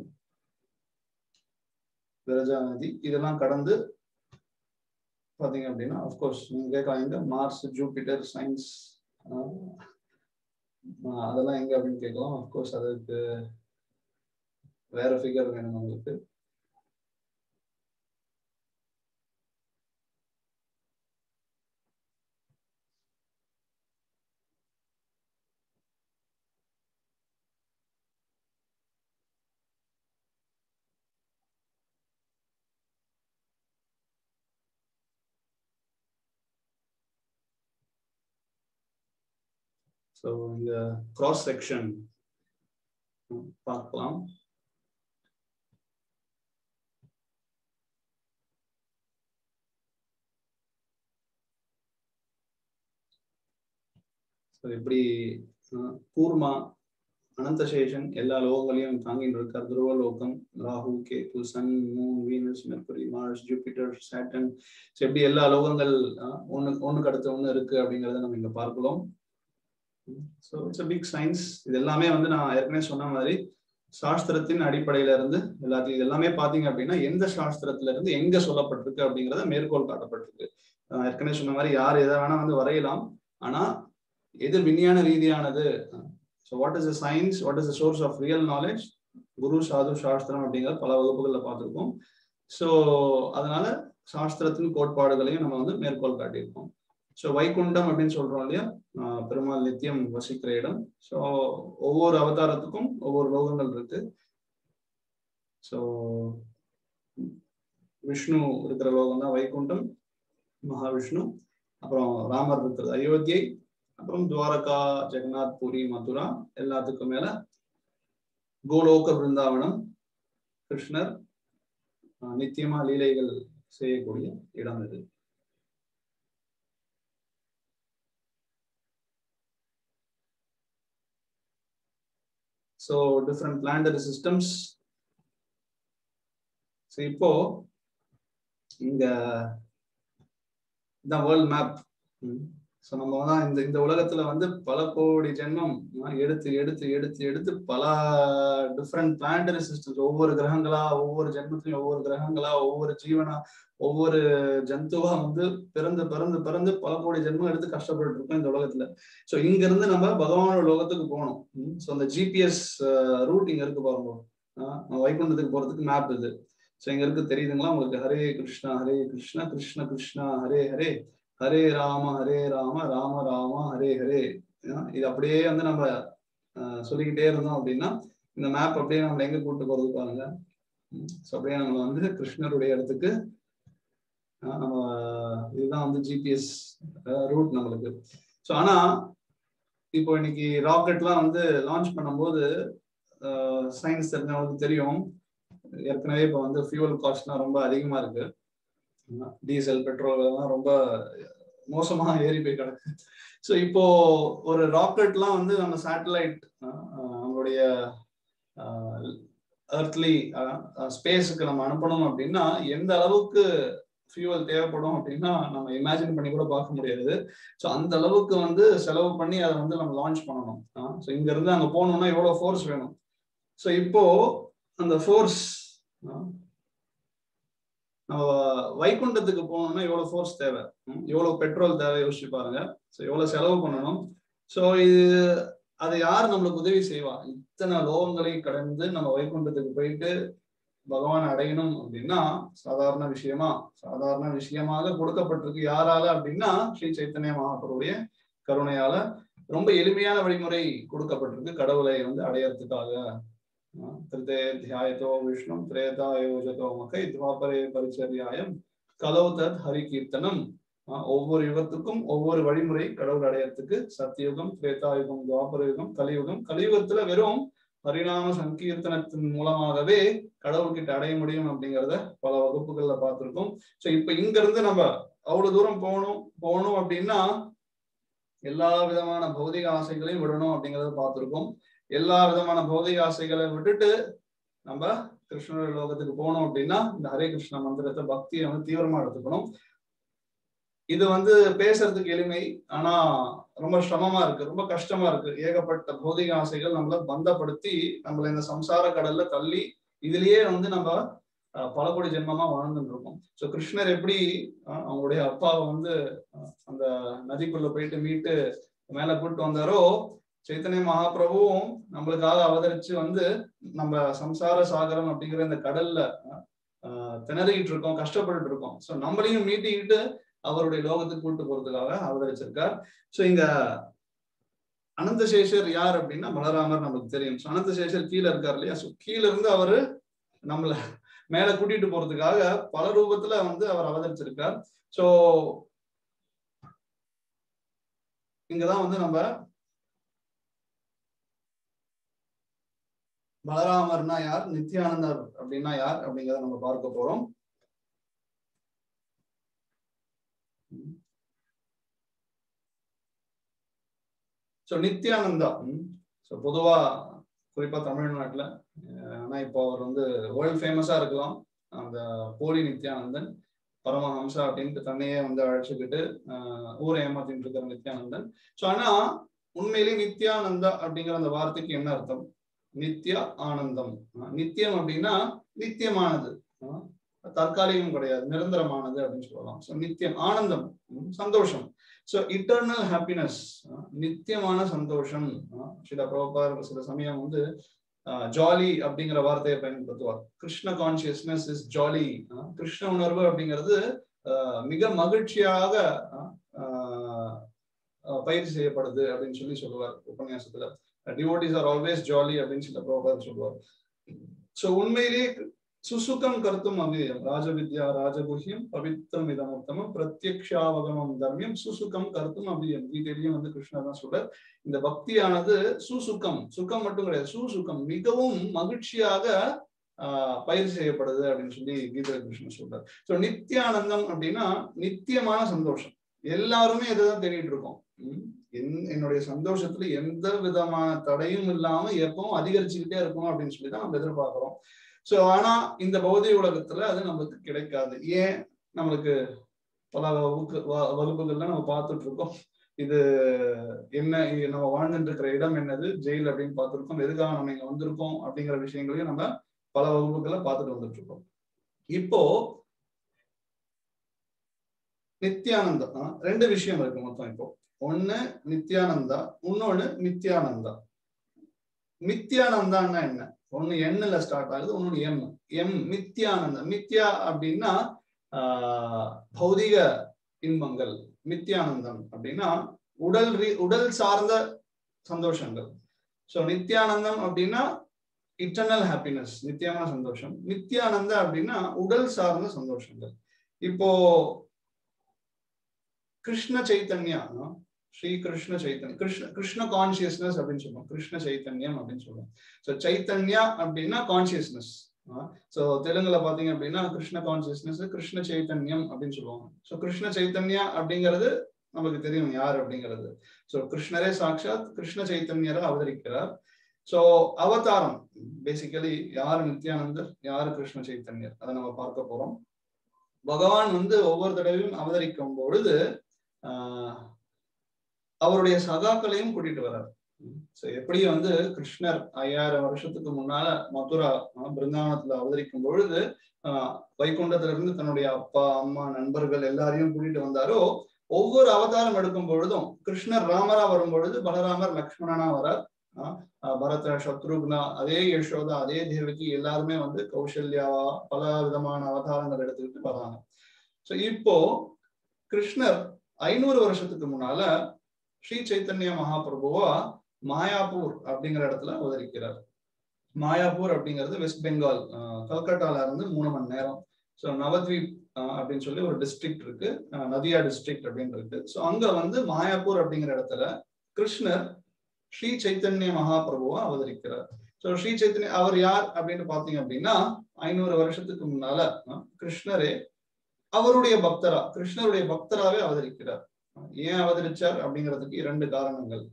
S1: விரஜா நதி, இதெல்லாம் கடந்து பாத்தீங்க அப்படின்னா அஃப்கோர்ஸ் நீங்க கேட்கலாம் எங்க மார்ஸ், ஜூபிட்டர், சயின்ஸ் அதெல்லாம் எங்க அப்படின்னு கேட்கலாம். அஃப்கோர்ஸ் அதுக்கு வேற ஃபிகர் வேணும் உங்களுக்கு. ஸோ இந்த கிராஸ் செக்ஷன் பார்க்கலாம். எப்படி கூர்மா அனந்தசேஷன் எல்லா லோகங்களையும் தாங்கிட்டு இருக்கார். துருவலோகம், Rahu, Ketu, sun, moon, Venus, Mercury, Mars, Jupiter, Saturn, எப்படி எல்லா லோகங்கள் ஒண்ணுக்கு அடுத்து ஒண்ணு இருக்கு அப்படிங்கறத நம்ம இங்க பார்க்கலாம். So it's a big science. இது எல்லாமே வந்து நான் ஏற்கனவே சொன்ன மாதிரி சாஸ்திரத்தின் அடிப்படையில இருந்து எல்லாத்தையும் இது எல்லாமே பாத்தீங்க அப்படின்னா எந்த சாஸ்திரத்துல இருந்து எங்க சொல்லப்பட்டிருக்கு அப்படிங்கிறத மேற்கோள் காட்டப்பட்டிருக்கு. ஏற்கனவே சொன்ன மாதிரி யார் எதை வேணா வந்து வரையலாம், ஆனா எது விஞ்ஞான ரீதியானது. So what is the science? What is the source of real knowledge? குரு, சாது, சாஸ்திரம் அப்படிங்கிற பல வகுப்புகள்ல பார்த்துருக்கோம். ஸோ அதனால சாஸ்திரத்தின் கோட்பாடுகளையும் நம்ம வந்து மேற்கோள் காட்டியிருக்கோம். ஸோ வைகுண்டம் அப்படின்னு சொல்றோம் இல்லையா, பெருமாள் நித்தியம் வசிக்கிற இடம். ஸோ ஒவ்வொரு அவதாரத்துக்கும் ஒவ்வொரு லோகங்கள் இருக்கு. ஸோ விஷ்ணு இருக்கிற லோகம் தான் வைகுண்டம், மகாவிஷ்ணு. அப்புறம் ராமர் இருக்கிறது அயோத்தியை, அப்புறம் துவாரகா, ஜெகநாத், பூரி, மதுரா, எல்லாத்துக்கும் மேல கோலோக பிருந்தாவனம், கிருஷ்ணர் நித்தியமா லீலைகள் செய்யக்கூடிய இடம் இது. So different planetary systems. இப்போ இங்க இந்த வேர்ல்ட் மேப். ஸோ நம்ம தான் இந்த உலகத்துல வந்து பல கோடி ஜென்மம் எடுத்து எடுத்து எடுத்து எடுத்து பல டிஃப்ரெண்ட் பிளானட்டரி சிஸ்டம்ஸ், ஒவ்வொரு கிரகங்களா, ஒவ்வொரு ஜென்மத்திலையும் ஒவ்வொரு கிரகங்களா, ஒவ்வொரு ஜீவனா, ஒவ்வொரு ஜந்துவா வந்து பிறந்து பிறந்து பிறந்து பல கோடி ஜென்மம் எடுத்து கஷ்டப்பட்டு இருக்கோம் இந்த உலகத்துல. ஸோ இங்க இருந்து நம்ம பகவானோட லோகத்துக்கு போகணும். ஸோ அந்த ஜிபிஎஸ் ரூட் இங்க இருக்கு பாருங்க, வைகுண்டத்துக்கு போறதுக்கு மேப் இது. ஸோ இங்க இருக்கு தெரியுதுங்களா உங்களுக்கு? ஹரே கிருஷ்ணா ஹரே கிருஷ்ணா கிருஷ்ண கிருஷ்ணா ஹரே ஹரே, ஹரே ராம ராம ராம ஹரே ஹரே. இது அப்படியே வந்து நம்ம சொல்லிக்கிட்டே இருந்தோம் அப்படின்னா இந்த மேப் அப்படியே நம்ம எங்க கூட்டு போறது பாருங்க. ஸோ அப்படியே நம்ம வந்து கிருஷ்ணருடைய இடத்துக்கு நம்ம இதுதான் வந்து ஜிபிஎஸ் ரூட் நம்மளுக்கு. ஸோ ஆனா இப்போ இன்னைக்கு ராக்கெட்லாம் வந்து லான்ச் பண்ணும்போது சயின்ஸ் தெரிஞ்சவங்களுக்கு தெரியும், ஏற்கனவே இப்போ வந்து ஃபியூவல் காஸ்ட்லாம் ரொம்ப அதிகமா இருக்கு. டீசல், பெட்ரோல் எல்லாம் ரொம்ப மோசமா ஏறி போய் கிடக்கு. ஸோ இப்போ ஒரு ராக்கெட்லாம் வந்து நம்ம சேட்டலைட் நம்மளுடைய எர்த்லி ஸ்பேஸுக்கு நம்ம அனுப்பணும் அப்படின்னா எந்த அளவுக்கு ஃபியூவல் தேவைப்படும் அப்படின்னா நம்ம இமேஜின் பண்ணி கூட பார்க்க முடியாது. ஸோ அந்த அளவுக்கு வந்து செலவு பண்ணி அதை வந்து நம்ம லான்ச் பண்ணணும். ஸோ இங்க இருந்து அங்கே போகணும்னா எவ்வளோ ஃபோர்ஸ் வேணும். ஸோ இப்போ அந்த ஃபோர்ஸ் நம்ம வைகுண்டத்துக்கு போகணும்னா எவ்வளவு ஃபோர்ஸ் தேவை, எவ்வளவு பெட்ரோல் தேவை யோசிச்சு பாருங்க. ஸோ எவ்வளவு செலவு பண்ணணும். ஸோ இது அதை யார் நம்மளுக்கு உதவி செய்வா? இத்தனை லோகங்களையும் கடந்து நம்ம வைகுண்டத்துக்கு போயிட்டு பகவான் அடையணும் அப்படின்னா சாதாரண விஷயமாக கொடுக்கப்பட்டிருக்கு. யாரால அப்படின்னா ஸ்ரீ சைத்தன்ய மகாபிரபுடைய கருணையால ரொம்ப எளிமையான வழிமுறை கொடுக்கப்பட்டிருக்கு கடவுளை வந்து அடையறதுக்காக. தியாயத்தோ விஷ்ணு திரேதாயோஜதோ மகை துவாபரே பரிச்சரியாயம் கலோ தத் ஹரி கீர்த்தனம் ஒவ்வொரு யுகத்துக்கும் ஒவ்வொரு வழிமுறை கடவுள் அடையறதுக்கு. சத்தியுகம், திரேதாயுகம், துவாபர யுகம், கலியுகம். கலியுகத்துல வெறும் பரிணாம சங்கீர்த்தனத்தின் மூலமாகவே கடவுள்கிட்ட அடைய முடியும் அப்படிங்கிறத பல வகுப்புகள்ல பார்த்திருக்கோம். சோ இப்ப இங்க இருந்து நம்ம அவ்வளவு தூரம் போகணும் அப்படின்னா எல்லா விதமான பௌதிக ஆசைகளையும் விடணும் அப்படிங்கறத பார்த்திருக்கோம். எல்லா விதமான பௌதிக ஆசைகளை விட்டுட்டு நம்ம கிருஷ்ணனுடைய லோகத்துக்கு போகணும் அப்படின்னா இந்த ஹரே கிருஷ்ண மந்திரத்தை, பக்தியை தீவிரமா எடுத்துக்கணும். இது பேசுறதுக்கு எளிமை, ஆனா ரொம்ப சிரமமா இருக்கு, ரொம்ப கஷ்டமா இருக்கு. ஏகப்பட்ட பௌதிக ஆசைகள் நம்மள பந்தப்படுத்தி நம்மள இந்த சம்சார கடல்ல தள்ளி இதுலயே நம்ம பல கோடி ஜென்மமா வாழ்ந்துட்டு இருக்கோம். சோ கிருஷ்ணர் எப்படி அவங்களுடைய அப்பாவை அந்த நதிக்குள்ள போயிட்டு மீட்டு மேல கூட்டு வந்தாரோ, சைத்தன்ய மகாபிரபுவும் நம்மளுக்காக அவதரிச்சு நம்ம சம்சார சாகரம் அப்படிங்கிற இந்த கடல்ல திணறிக்கிட்டு இருக்கோம், கஷ்டப்பட்டு இருக்கோம். சோ நம்மளையும் மீட்டிக்கிட்டு அவருடைய லோகத்துக்கு கூட்டு போறதுக்காக அவதரிச்சிருக்கார். சோ இங்க அனந்தசேஷர் யார் அப்படின்னா பலராமர் நமக்கு தெரியும். சோ அனந்தசேஷர் கீழே இருக்காரு இல்லையா? சோ கீழே இருந்து அவரு நம்மள மேல கூட்டிட்டு போறதுக்காக பல ரூபத்துல அவர் அவதரிச்சிருக்கார். சோ இங்கதான் நம்ம பலராமர்னா யார், நித்யானந்தர் அப்படின்னா யார் அப்படிங்கிறத நம்ம பார்க்க போறோம். சோ நித்யானந்தா பொதுவா குறிப்பா தமிழ்நாட்டுல, ஆனா இப்போ அவர் வேர்ல்ட் ஃபேமஸா இருக்கலாம், அந்த போலி நித்யானந்தன், பரமஹம்சா அப்படின்ட்டு தன்னையே அழைச்சுக்கிட்டு ஊரை ஏமாத்திட்டு இருக்கிற நித்யானந்தன். சோ ஆனா உண்மையிலேயே நித்யானந்தா அப்படிங்கிற அந்த வார்த்தைக்கு என்ன அர்த்தம்? நித்யா ஆனந்தம். நித்தியம் அப்படின்னா நித்தியமானது, தற்காலிகம் கிடையாது, நிரந்தரமானது அப்படின்னு சொல்லலாம். சோ நித்தியம், ஆனந்தம், சந்தோஷம். சோ இட்டர்னல் ஹாப்பினஸ், நித்தியமான சந்தோஷம். ஸ்ரீல பிரபுபாதர் சில சமயம் ஜாலி அப்படிங்கிற வார்த்தையை பயன்படுத்துவார். Krishna consciousness is jolly. Krishna உணர்வு அப்படிங்கிறது மிக மகிழ்ச்சியாக பயிற்சி செய்யப்படுது அப்படின்னு சொல்லுவார் உபன்யாசத்துல. டிவோட்டிஸ் ஆர் ஆல்வேஸ் ஜாலி அப்படின்னு சில பிரபுபாதர் சொல்லுவார். சோ உண்மையிலேயே சுசுகம் கர்த்தும் அவ்வியம் ராஜவித்யா ராஜகுஹ்யம் பவித்ரம் இதமுத்தமம் பிரத்யக்ஷாவகமம் தர்மியம் சுசுகம் கர்த்தும் அவ்வியம். கீதையிலையும் கிருஷ்ணர் தான் சொல்றார். இந்த பக்தியானது சுசுகம், சுகம் மட்டும் கிடையாது, சுசுகம், மிகவும் மகிழ்ச்சியாக பயிற்சி செய்யப்படுது அப்படின்னு கீதை கிருஷ்ணன் சொல்றார். சோ நித்தியானந்தம் அப்படின்னா நித்தியமான சந்தோஷம். எல்லாருமே இதைதான் தேடிட்டு இருக்கோம். என்னுடைய சந்தோஷத்துல எந்த விதமான தடையும் இல்லாம எப்பவும் அதிகரிச்சுக்கிட்டே இருக்கணும் அப்படின்னு சொல்லிதான் நம்ம எதிர்பார்க்கிறோம். சோ ஆனா இந்த பௌதிக உலகத்துல அது நம்மளுக்கு கிடைக்காது. ஏன்? நம்மளுக்கு பல வகுப்புகள்ல நம்ம பார்த்துட்டு இருக்கோம். இது என்ன, நம்ம வாழ்ந்துட்டு இருக்கிற இடம் என்னது, ஜெயில் அப்படின்னு பார்த்துருக்கோம். எதுக்காக நம்ம இங்க வந்திருக்கோம் அப்படிங்கிற விஷயங்களையும் நம்ம பல வகுப்புகளை பார்த்துட்டு வந்துட்டு இருக்கோம். இப்போ நித்யானந்தா, ரெண்டு விஷயம் இருக்கு மொத்தம். இப்போ ஒண்ணு நித்யானந்தா, இன்னொன்னு மித்யானந்தா. மித்யானந்தான்னா என்ன? ஒண்ணு எண்ணுல ஸ்டார்ட் ஆகுது, ஒன்னு எம். மித்யானந்தா, மித்யா அப்படின்னா பௌதிக இன்பங்கள். மித்யானந்தம் அப்படின்னா உடல் சார்ந்த சந்தோஷங்கள். சோ நித்யானந்தம் அப்படின்னா இட்டர்னல் ஹாப்பினஸ், நித்தியமான சந்தோஷம். நித்யானந்த அப்படின்னா உடல் சார்ந்த சந்தோஷங்கள். இப்போ கிருஷ்ண சைத்தன்யா, ஸ்ரீ கிருஷ்ண சைத்தன்யம், கிருஷ்ண கான்சியஸ்னஸ் அப்படின்னு சொல்லுவோம், கிருஷ்ண சைத்தன்யம் அப்படின்னு சொல்லுவோம். சோ சைத்தன்யா அப்படின்னா கான்சியஸ்னஸ். சோ தெலுங்குல பாத்தீங்க அப்படின்னா கிருஷ்ண கான்சியஸ்னஸ், கிருஷ்ண சைத்தன்யம் அப்படின்னு சொல்லுவாங்க. சோ கிருஷ்ண சைத்தன்யா அப்படிங்கிறது நமக்கு தெரியும் யார் அப்படிங்கிறது. சோ கிருஷ்ணரே சாட்சாத் கிருஷ்ண சைத்தன்யரா அவதரிக்கிறார். சோ அவதாரம் பேசிக்கலி யாரு நித்யானந்தர், யாரு கிருஷ்ண சைத்தன்யர், அதை நம்ம பார்க்க போறோம். பகவான் ஒவ்வொரு தடவையும் அவதரிக்கும் பொழுது அவருடைய சகாக்களையும் கூட்டிட்டு வர்றார். எப்படி கிருஷ்ணர் 5000 வருஷத்துக்கு முன்னால மதுரா பிருந்தாவனத்துல அவதரிக்கும் பொழுது வைகுண்டத்துல இருந்து தன்னுடைய அப்பா அம்மா நண்பர்கள் எல்லாரையும் கூட்டிட்டு வந்தாரோ, ஒவ்வொரு அவதாரம் எடுக்கும் பொழுதும் கிருஷ்ணர் ராமரா வரும் பொழுது பலராமர் லக்ஷ்மணனா வரார். பரத சத்ருக்னா, அதே யசோதா, அதே தேவகி எல்லாருமே கௌசல்யாவா பல விதமான அவதாரங்கள் எடுத்துக்கிட்டு வராங்க. சோ இப்போ கிருஷ்ணர் 500 வருஷத்துக்கு முன்னால ஸ்ரீ சைத்தன்ய மகாபிரபுவா மாயாப்பூர் அப்படிங்கிற இடத்துல அவதரிக்கிறார். மாயாப்பூர் அப்படிங்கிறது வெஸ்ட் பெங்கால், கல்கட்டால இருந்து 3 மணி நேரம். சோ நவத்வீப் அப்படின்னு சொல்லி ஒரு டிஸ்ட்ரிக்ட் இருக்கு, நதியா டிஸ்ட்ரிக்ட் அப்படின்னு இருக்கு. ஸோ அங்க வந்து மாயாப்பூர் அப்படிங்கிற இடத்துல கிருஷ்ணர் ஸ்ரீ சைத்தன்ய மகாபிரபுவா அவதரிக்கிறார். ஸோ ஸ்ரீ சைத்தன்ய அவர் யார் அப்படின்னு பாத்தீங்க அப்படின்னா 500 வருஷத்துக்கு முன்னால கிருஷ்ணரே அவருடைய பக்தரா, கிருஷ்ணருடைய பக்தராவே அவதரிக்கிறார். ஏன் அவதரிச்சார் அப்படிங்கிறதுக்கு 2 காரணங்கள்,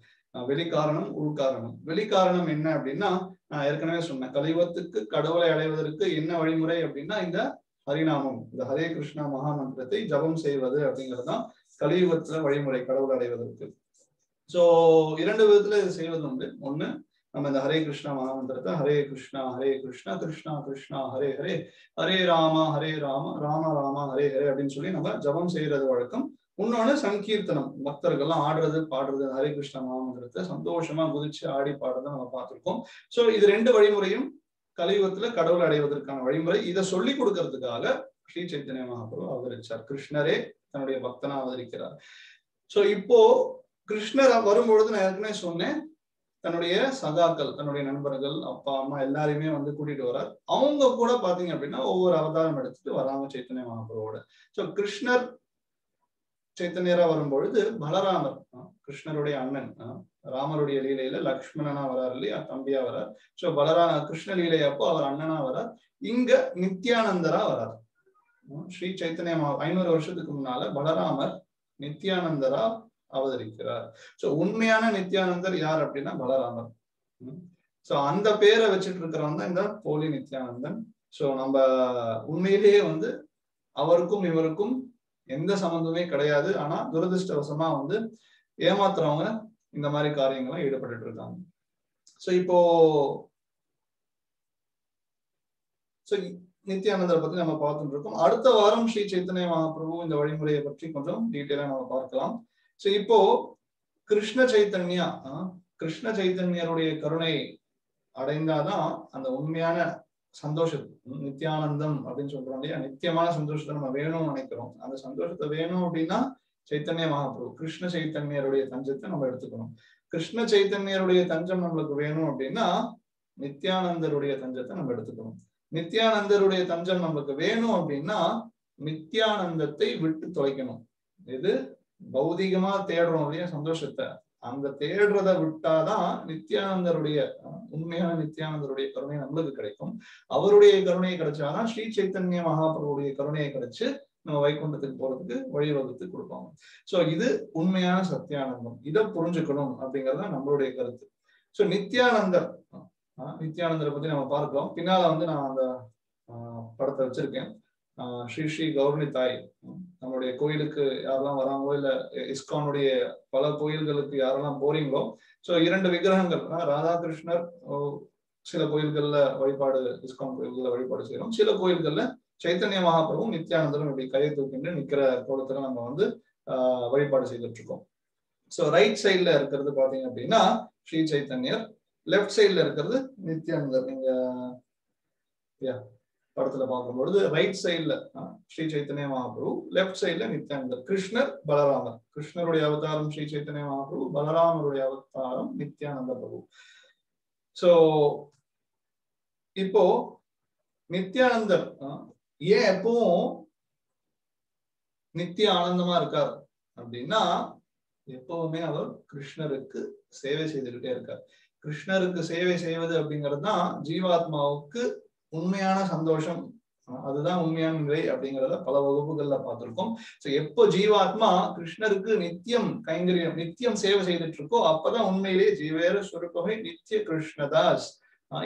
S1: வெளிக்காரணம் உள்காரணம். வெளிக்காரணம் என்ன அப்படின்னா, நான் ஏற்கனவே சொன்னேன், கலியுகத்துக்கு கடவுளை அடைவதற்கு என்ன வழிமுறை அப்படின்னா இந்த ஹரிநாமம், இந்த ஹரே கிருஷ்ணா மகாமந்திரத்தை ஜபம் செய்வது அப்படிங்கிறது தான் கலியுகத்துல வழிமுறை கடவுளை அடைவதற்கு. சோ 2 விதத்துல இது செய்வது உண்டு. ஒண்ணு, நம்ம இந்த ஹரே கிருஷ்ணா மகாமந்திரத்தை ஹரே கிருஷ்ணா கிருஷ்ணா கிருஷ்ணா ஹரே ஹரே, ஹரே ராமா ராம ராமா ஹரே ஹரே அப்படின்னு சொல்லி நம்ம ஜபம் செய்யறது வழக்கம். இன்னொன்னு சங்கீர்த்தனம், பக்தர்கள்லாம் ஆடுறது பாடுறது, ஹரே கிருஷ்ணா மகாமந்திரத்தை சந்தோஷமா குதிச்சு ஆடி பாடுறதை நம்ம பார்த்திருக்கோம். சோ இது 2 வழிமுறையும் கலியுகத்துல கடவுள் அடைவதற்கான வழிமுறை. இதை சொல்லி கொடுக்கறதுக்காக ஸ்ரீ சைத்தன்ய மகாபிரபு அவதரிச்சார். கிருஷ்ணரே தன்னுடைய பக்தனா அவதரிக்கிறார். சோ இப்போ கிருஷ்ணர் வரும்பொழுது நான் ஏற்கனவே சொன்னேன், தன்னுடைய சகாக்கள், தன்னுடைய நண்பர்கள், அப்பா அம்மா எல்லாரையுமே வந்து கூட்டிட்டு வர்றார். அவங்க கூட பாத்தீங்க அப்படின்னா ஒவ்வொரு அவதாரம் எடுத்துட்டு வராங்க சைத்தன்ய மகாபிரபுவோட. சோ கிருஷ்ணர் சைத்தன்யரா வரும்பொழுது பலராமர், கிருஷ்ணருடைய அண்ணன், ராமருடைய லீலையில லக்ஷ்மணனா வரார் இல்லையா, தம்பியா வரார். சோ கிருஷ்ண லீலை அப்போ அவர் அண்ணனா வரார். இங்க நித்யானந்தரா வரார். ஸ்ரீ சைத்தன்ய 500 வருஷத்துக்கு முன்னால பலராமர் நித்யானந்தரா அவதரிக்கிறார். சோ உண்மையான நித்யானந்தர் யார் அப்படின்னா பலராமர். சோ அந்த பேரை வச்சுட்டு இருக்கிறவன் தான் இந்த போலி நித்யானந்தன். சோ நம்ம உண்மையிலேயே வந்து அவருக்கும் இவருக்கும் எந்த சம்பந்தமே கிடையாது. ஆனா துரதிருஷ்டவசமா வந்து ஏமாத்துறவங்க இந்த மாதிரி காரியங்கள்லாம் ஈடுபட்டு இருக்காங்க. சோ இப்போ நித்யானந்தரை பத்தி நம்ம பார்த்துட்டு இருக்கோம். அடுத்த வாரம் ஸ்ரீ சைத்தன்ய மகாபிரபு இந்த வழிமுறையை பற்றி கொஞ்சம் டீட்டெயிலா நம்ம பார்க்கலாம். சோ இப்போ கிருஷ்ண சைத்தன்யருடைய கருணை அடைந்தாதான் அந்த உண்மையான சந்தோஷம், நித்யானந்தம் அப்படின்னு சொல்றோம் இல்லையா, நித்தியமான சந்தோஷத்தை நம்ம வேணும்னு நினைக்கிறோம். அந்த சந்தோஷத்தை வேணும் அப்படின்னா சைத்தன்ய மகாபிரபு கிருஷ்ண சைத்தன்யருடைய தஞ்சத்தை நம்ம எடுத்துக்கணும். கிருஷ்ண சைத்தன்யருடைய தஞ்சம் நம்மளுக்கு வேணும் அப்படின்னா நித்யானந்தருடைய தஞ்சத்தை நம்ம எடுத்துக்கணும். நித்யானந்தருடைய தஞ்சம் நம்மளுக்கு வேணும் அப்படின்னா நித்யானந்தத்தை விட்டு தொலைக்கணும். இது பௌதிகமா தேடுறோம் இல்லையா சந்தோஷத்தை, அந்த தேடுறதை விட்டாதான் நித்யானந்தருடைய உண்மையான நித்யானந்தருடைய கருணை நம்மளுக்கு கிடைக்கும். அவருடைய கருணையை கிடைச்சாதான் ஸ்ரீ சைத்தன்ய மகாபிரபுடைய கருணையை கிடைச்சு நம்ம வைகுண்டத்துக்கு போறதுக்கு வழிவகுத்து கொடுப்பாங்க. சோ இது உண்மையான சத்தியானந்தம். இதை புரிஞ்சுக்கணும் அப்படிங்கறத நம்மளுடைய கருத்து. சோ நித்யானந்தரை பத்தி நம்ம பார்க்கலாம். பின்னால வந்து நான் அந்த படத்தை வச்சிருக்கேன். ஸ்ரீ கௌர்ணி தாய், நம்மளுடைய கோயிலுக்கு யாரெல்லாம் வராங்களோ இல்ல இஸ்கானுடைய பல கோயில்களுக்கு யாரெல்லாம் போறீங்களோ, சோ 2 விக்கிரகங்கள், ராதாகிருஷ்ணர் சில கோயில்கள்ல வழிபாடு, இஸ்கான் கோயில்கள்ல வழிபாடு செய்யறோம். சில கோயில்கள்ல சைத்தன்ய மகாபிரபுவும் நித்யானந்தரும் இப்படி கையை தூக்கிட்டு நிக்கிற கோலத்துல நம்ம வந்து வழிபாடு செய்துட்டு இருக்கோம். சோ ரைட் சைட்ல இருக்கிறது பாத்தீங்க அப்படின்னா ஸ்ரீ சைத்தன்யர், லெஃப்ட் சைட்ல இருக்கிறது நித்யானந்தர். நீங்க படத்துல பார்க்கும்பொழுது ரைட் சைட்ல ஸ்ரீ சைத்தன்ய மகாபிரபு, லெஃப்ட் சைட்ல நித்யானந்தர். கிருஷ்ணர் பலராமர், கிருஷ்ணருடைய அவதாரம் ஸ்ரீ சைத்தன்ய மகாபிரபு, பலராமருடைய அவதாரம் நித்யானந்த பிரபு. சோ இப்போ நித்யானந்தர் ஏன் எப்பவும் நித்திய ஆனந்தமா இருக்கார் அப்படின்னா எப்பவுமே அவர் கிருஷ்ணருக்கு சேவை செய்துகிட்டே இருக்கார். கிருஷ்ணருக்கு சேவை செய்வது அப்படிங்கிறது தான் ஜீவாத்மாவுக்கு உண்மையான சந்தோஷம், அதுதான் உண்மையான நிலை அப்படிங்கிறத பல வகுப்புகள்ல பார்த்திருக்கோம். சோ எப்போ ஜீவாத்மா கிருஷ்ணருக்கு நித்தியம் கைங்கரியம், நித்தியம் சேவை செய்துட்டு இருக்கோ அப்பதான் உண்மையிலேயே ஜீவேர சுரூபமே நித்திய கிருஷ்ணதாஸ்.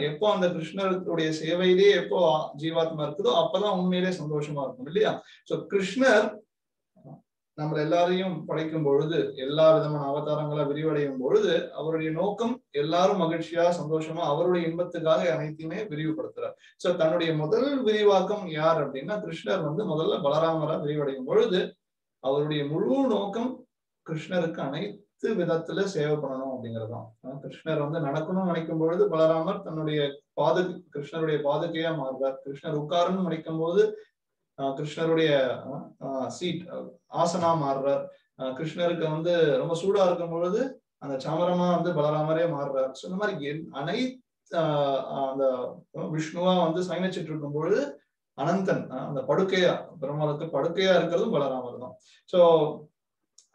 S1: எப்போ அந்த கிருஷ்ணருடைய சேவையிலேயே எப்போ ஜீவாத்மா இருக்குதோ அப்பதான் உண்மையிலேயே சந்தோஷமா இருக்கும் இல்லையா. சோ கிருஷ்ணர் நம்ம எல்லாரையும் படைக்கும் பொழுது, எல்லா விதமான அவதாரங்களா விரிவடையும் பொழுது அவருடைய நோக்கம் எல்லாரும் மகிழ்ச்சியா சந்தோஷமா அவருடைய இன்பத்துக்காக அனைத்தையுமே விரிவுபடுத்துறார். சோ தன்னுடைய முதல் விரிவாக்கம் யார் அப்படின்னா கிருஷ்ணர் வந்து முதல்ல பலராமரா விரிவடையும் பொழுது அவருடைய முழு நோக்கம் கிருஷ்ணருக்கு அனைத்து விதத்துல சேவை பண்ணணும் அப்படிங்கறதுதான். கிருஷ்ணர் வந்து நடக்கணும்னு நினைக்கும் பொழுது பலராமர் தன்னுடைய கிருஷ்ணருடைய பாதுகையா மாறுறார். கிருஷ்ணர் உட்காரன்னு நினைக்கும் போது கிருஷ்ணருடைய சீட் ஆசனா மாறுறார். கிருஷ்ணருக்கு வந்து ரொம்ப சூடா இருக்கும் பொழுது அந்த சாமரமா வந்து பலராமரே மாறுறார். ஸோ இந்த மாதிரி அனைத்து அந்த விஷ்ணுவா வந்து சயனிச்சிட்டு இருக்கும் பொழுது அனந்தன் அந்த படுக்கையா, பெருமாளுக்கு படுக்கையா இருக்கிறதும் பலராமர் தான். சோ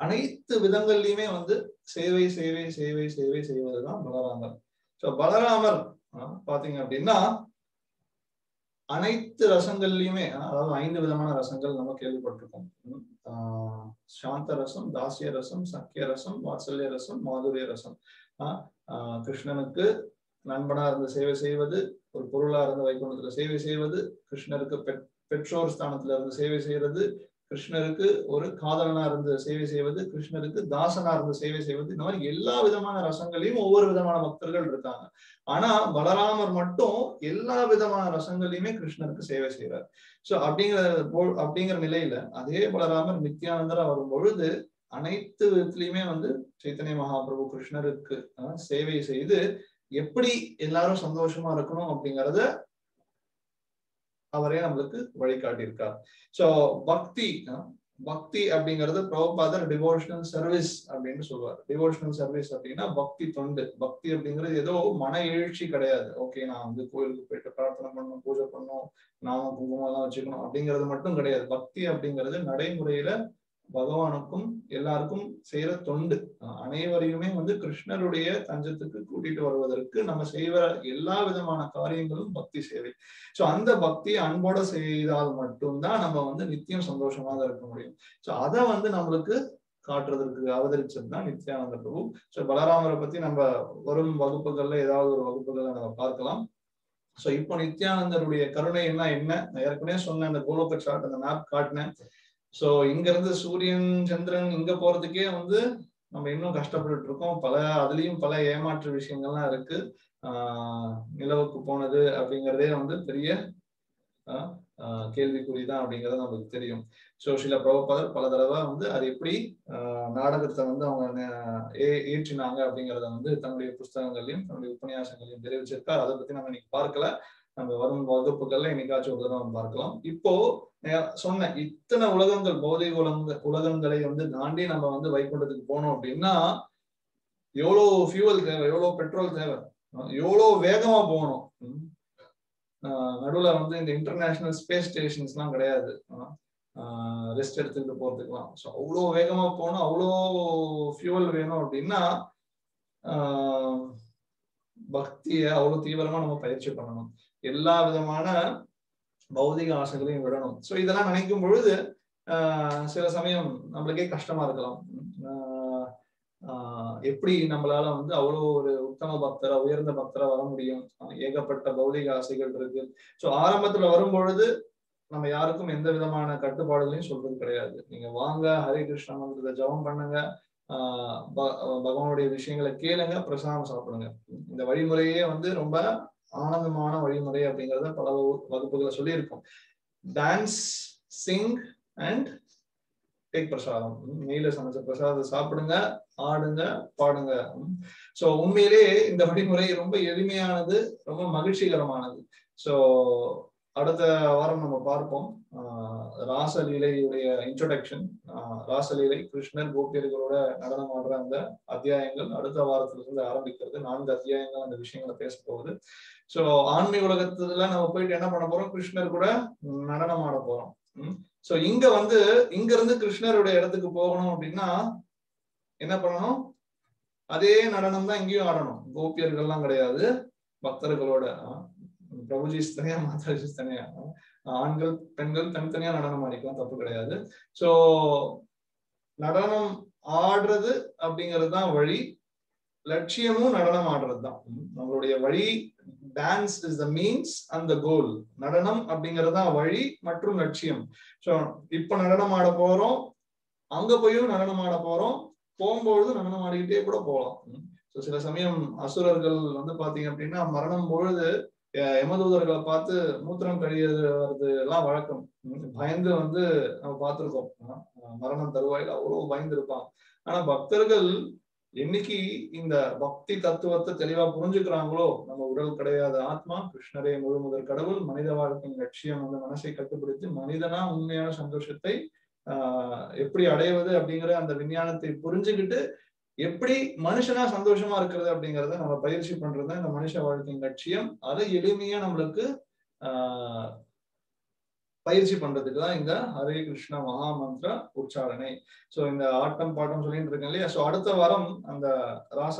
S1: அனைத்து விதங்கள்லயுமே வந்து சேவை சேவை சேவை சேவை செய்வதுதான் பலராமர். சோ பலராமர் பாத்தீங்க அப்படின்னா அனைத்து ரசங்கள்லயுமே, அதாவது 5 விதமான ரசங்கள் நம்ம கேள்விப்பட்டிருக்கோம். சாந்த ரசம், தாசிய ரசம், சக்கிய ரசம், வாத்சல்ய ரசம், மாதுரிய ரசம். கிருஷ்ணனுக்கு நண்பனா இருந்து சேவை செய்வது, ஒரு பொருளா இருந்து வைகுண்டத்துல சேவை செய்வது, கிருஷ்ணருக்கு பெற்றோர் ஸ்தானத்துல இருந்து சேவை செய்யறது, கிருஷ்ணருக்கு ஒரு காதலனா இருந்து சேவை செய்வது, கிருஷ்ணருக்கு தாசனா இருந்து சேவை செய்வது, இந்த மாதிரி எல்லா விதமான ரசங்களையும் ஒவ்வொரு விதமான பக்தர்கள் இருக்காங்க. ஆனா பலராமர் மட்டும் எல்லா விதமான ரசங்களையுமே கிருஷ்ணருக்கு சேவை செய்யறார். சோ அப்படிங்கிற நிலையில அதே பலராமர் நித்யானந்தரா வரும் பொழுது அனைத்து விதத்திலயுமே வந்து சைத்தன்ய மகாபிரபு கிருஷ்ணருக்கு சேவை செய்து எப்படி எல்லாரும் சந்தோஷமா இருக்கணும் அப்படிங்கறத அவரே நம்மளுக்கு வழிகாட்டியிருக்கார். சோ பக்தி அப்படிங்கிறது பிரபுபாதர் டிவோஷனல் சர்வீஸ் அப்படின்னு சொல்லுவார். டிவோஷனல் சர்வீஸ் அப்படின்னா பக்தி தொண்டு. பக்தி அப்படிங்கிறது ஏதோ மன எழுச்சி கிடையாது. ஓகே, நான் வந்து கோயிலுக்கு போயிட்டு பிரார்த்தனை பண்ணணும், பூஜை பண்ணணும், நாம குங்குமம் எல்லாம் வச்சுக்கணும் அப்படிங்கிறது மட்டும் கிடையாது. பக்தி அப்படிங்கிறது நடைமுறையில பகவானுக்கும் எல்லாருக்கும் செய்யற தொண்டு. அனைவரையுமே வந்து கிருஷ்ணருடைய தஞ்சத்துக்கு கூட்டிட்டு வருவதற்கு நம்ம செய்வ எல்லா விதமான காரியங்களும் பக்தி சேவை. சோ அந்த பக்தியை அன்போட செய்தால் மட்டும்தான் நம்ம வந்து நித்தியம் சந்தோஷமாக இருக்க முடியும். சோ அதை வந்து நம்மளுக்கு காட்டுறதுக்கு அவதரிச்சதுதான் நித்யானந்த பிரபு. சோ பலராமரை பத்தி நம்ம வரும் வகுப்புகள்ல ஏதாவது ஒரு வகுப்புகள்ல நம்ம பார்க்கலாம். சோ இப்போ நித்யானந்தருடைய கருணை என்ன நான் ஏற்கனவே சொன்னேன், அந்த கோலோக சார்ட், அந்த மேப் காட்டினேன். சோ இங்க இருந்து சூரியன் சந்திரன் இங்க போறதுக்கே வந்து நம்ம இன்னும் கஷ்டப்பட்டு இருக்கோம். அதுலயும் பல ஏமாற்று விஷயங்கள்லாம் இருக்கு. நிலவுக்கு போனது அப்படிங்கிறதே வந்து பெரிய கேள்விக்குறிதான் அப்படிங்கிறது நமக்கு தெரியும். சோ சில பிரபுபாதர் பல தடவை வந்து அது எப்படி நாடகத்தை வந்து அவங்க ஏற்றினாங்க அப்படிங்கிறத வந்து தன்னுடைய புஸ்தகங்களையும் தன்னுடைய உபன்யாசங்களையும் தெரிவிச்சிருக்கார். அதை பத்தி நம்ம இன்னைக்கு பார்க்கல. நம்ம வரும் வகுப்புகள்ல என்னைக்காச்சும் ஒரு தடவை பார்க்கலாம். இப்போ சொன்ன இத்தனை உலகங்கள், பௌதிக உலகங்களை வந்து தாண்டி நம்ம வந்து வைகுண்டத்துக்கு போனோம் அப்படின்னா எவ்வளவு ஃபியூவல் தேவை, எவ்வளவு பெட்ரோல் தேவை, எவ்வளவு வேகமா போகணும். நடுவுல வந்து இந்த இன்டர்நேஷனல் ஸ்பேஸ் ஸ்டேஷன்ஸ் எல்லாம் கிடையாது ரெஸ்ட் எடுத்துக்கிட்டு போறதுக்குலாம். ஸோ அவ்வளோ வேகமா போகணும், அவ்வளோ ஃபியூவல் வேணும் அப்படின்னா பக்தியை அவ்வளவு தீவிரமா நம்ம பயிற்சி பண்ணணும். எல்லா விதமான பௌதிக ஆசைகளையும் விடணும். ஸோ இதெல்லாம் நினைக்கும் பொழுது சில சமயம் நம்மளுக்கே கஷ்டமா இருக்கலாம். எப்படி நம்மளால வந்து அவ்வளோ ஒரு உத்தம பக்தரா, உயர்ந்த பக்தரா வர முடியும்? ஏகப்பட்ட பௌதிக ஆசைகள் இருக்கு. ஸோ ஆரம்பத்துல வரும்பொழுது நம்ம யாருக்கும் எந்த விதமான கட்டுப்பாடுகளையும் சொல்றது கிடையாது. நீங்க வாங்க, ஹரே கிருஷ்ணா மந்திரத்தை ஜபம் பண்ணுங்க, பகவானுடைய விஷயங்களை கேளுங்க, பிரசாதம் சாப்பிடுங்க. இந்த வழிமுறையே வந்து ரொம்ப ஆனந்தமான வழிமுறை அப்படிங்கிறத பல வகுப்புகளை சொல்லியிருக்கோம். டான்ஸ், சிங் அண்ட் டேக் பிரசாதம். நெய்ல சமைச்ச பிரசாதத்தை சாப்பிடுங்க, ஆடுங்க, பாடுங்க. சோ உண்மையிலே இந்த வழிமுறை ரொம்ப எளிமையானது, ரொம்ப மகிழ்ச்சிகரமானது. சோ அடுத்த வாரம் நம்ம பார்ப்போம் ராசலீலையுடைய இன்ட்ரோடக்ஷன். ராசலீலை, கிருஷ்ணர் கோபியர்களோட நடனம் ஆடுற அந்த அத்தியாயங்கள் அடுத்த வாரத்துல இருந்து ஆரம்பிக்கிறது. 4 அத்தியாயங்கள் அந்த விஷயங்களை பேச போகுது. சோ ஆன்மீக உலகத்துல நம்ம போயிட்டு என்ன பண்ண போறோம்? கிருஷ்ணர் கூட நடனம் ஆட போறோம். சோ இங்க இருந்து கிருஷ்ணருடைய இடத்துக்கு போகணும் அப்படின்னா என்ன பண்ணணும்? அதே நடனம் தான் இங்கேயும் ஆடணும். கோபியர்கள்லாம் கிடையாது, பக்தர்களோட. பிரபுஜி தனியா, மாதாஜி தனியா, ஆண்கள் பெண்கள் தனித்தனியா நடனம் ஆடிக்கலாம், தப்பு கிடையாது. சோ நடனம் ஆடுறது அப்படிங்கிறது தான் வழி, லட்சியமும் நடனம் ஆடுறது தான் நம்மளுடைய வழி. Dance is the means and the goal. நடனம் அப்படிங்கிறது தான் வழி மற்றும் லட்சியம். ஸோ இப்ப நடனம் ஆட போறோம், அங்க போயும் நடனம் ஆட போறோம், போகும்பொழுது நடனம் ஆடிக்கிட்டே கூட போகலாம். ஸோ சில சமயம் அசுரர்கள் வந்து பாத்தீங்க அப்படின்னா மரணம் பொழுது யமதூதர்களை பார்த்து மூத்திரம் கழியறது எல்லாம் வழக்கம். பயந்து வந்து நம்ம பார்த்திருக்கோம். மரணம் தருவாயில அவ்வளவு பயந்து இருப்பான். ஆனா பக்தர்கள் என்னைக்கு இந்த பக்தி தத்துவத்தை தெளிவா புரிஞ்சுக்கிறாங்களோ, நம்ம உடல் கிடையாது ஆத்மா, கிருஷ்ணரே முழு முதல் கடவுள், மனித வாழ்க்கையின் லட்சியம் வந்து மனசை கட்டுப்படுத்தி மனிதனா உண்மையான சந்தோஷத்தை எப்படி அடைவது அப்படிங்கிற அந்த விஞ்ஞானத்தை புரிஞ்சுக்கிட்டு எப்படி மனுஷனா சந்தோஷமா இருக்கிறது அப்படிங்கிறத நம்ம பயிற்சி பண்றது இந்த மனுஷ வாழ்க்கையின் லட்சியம். அதை எளிமையா நம்மளுக்கு பயிற்சி பண்றதுக்கு தான் இந்த ஹரே கிருஷ்ண மகா மந்திர உச்சாரணை. சோ இந்த ஆட்டம் பாட்டம் சொல்லிட்டு இருக்கேன் இல்லையா. சோ அடுத்த வாரம் அந்த ராச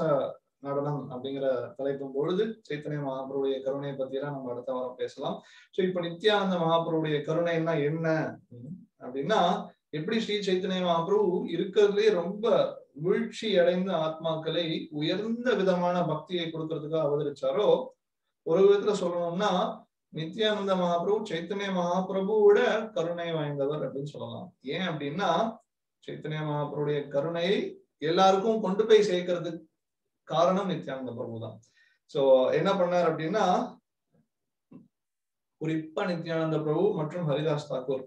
S1: நடனம் அப்படிங்கிற தலைப்பும் பொழுது சைத்தன்ய மகாபிரபுடைய கருணையை பத்தி எல்லாம் நம்ம அடுத்த வாரம் பேசலாம். சோ இப்ப நித்யானந்த மகாபிரபுடைய கருணைன்னா என்ன அப்படின்னா, எப்படி ஸ்ரீ சைத்தன்ய மகாபிரபு இருக்கிறதுலே ரொம்ப வீழ்ச்சி அடைந்த ஆத்மாக்களை உயர்ந்த விதமான பக்தியை கொடுக்கறதுக்காக அவதரிச்சாரோ, ஒரு விதத்துல சொல்லணும்னா நித்யானந்த மகாபிரபு சைத்தன்ய மகாபிரபுவோட கருணை வாய்ந்தவர் அப்படின்னு சொல்லலாம். ஏன் அப்படின்னா, சைத்தன்ய மகாபிரபுடைய கருணையை எல்லாருக்கும் கொண்டு போய் சேர்க்கறதுக்கு காரணம் நித்யானந்த பிரபு தான். சோ என்ன பண்ணார் அப்படின்னா, குறிப்பா நித்யானந்த பிரபு மற்றும் ஹரிதாஸ் தாக்கூர்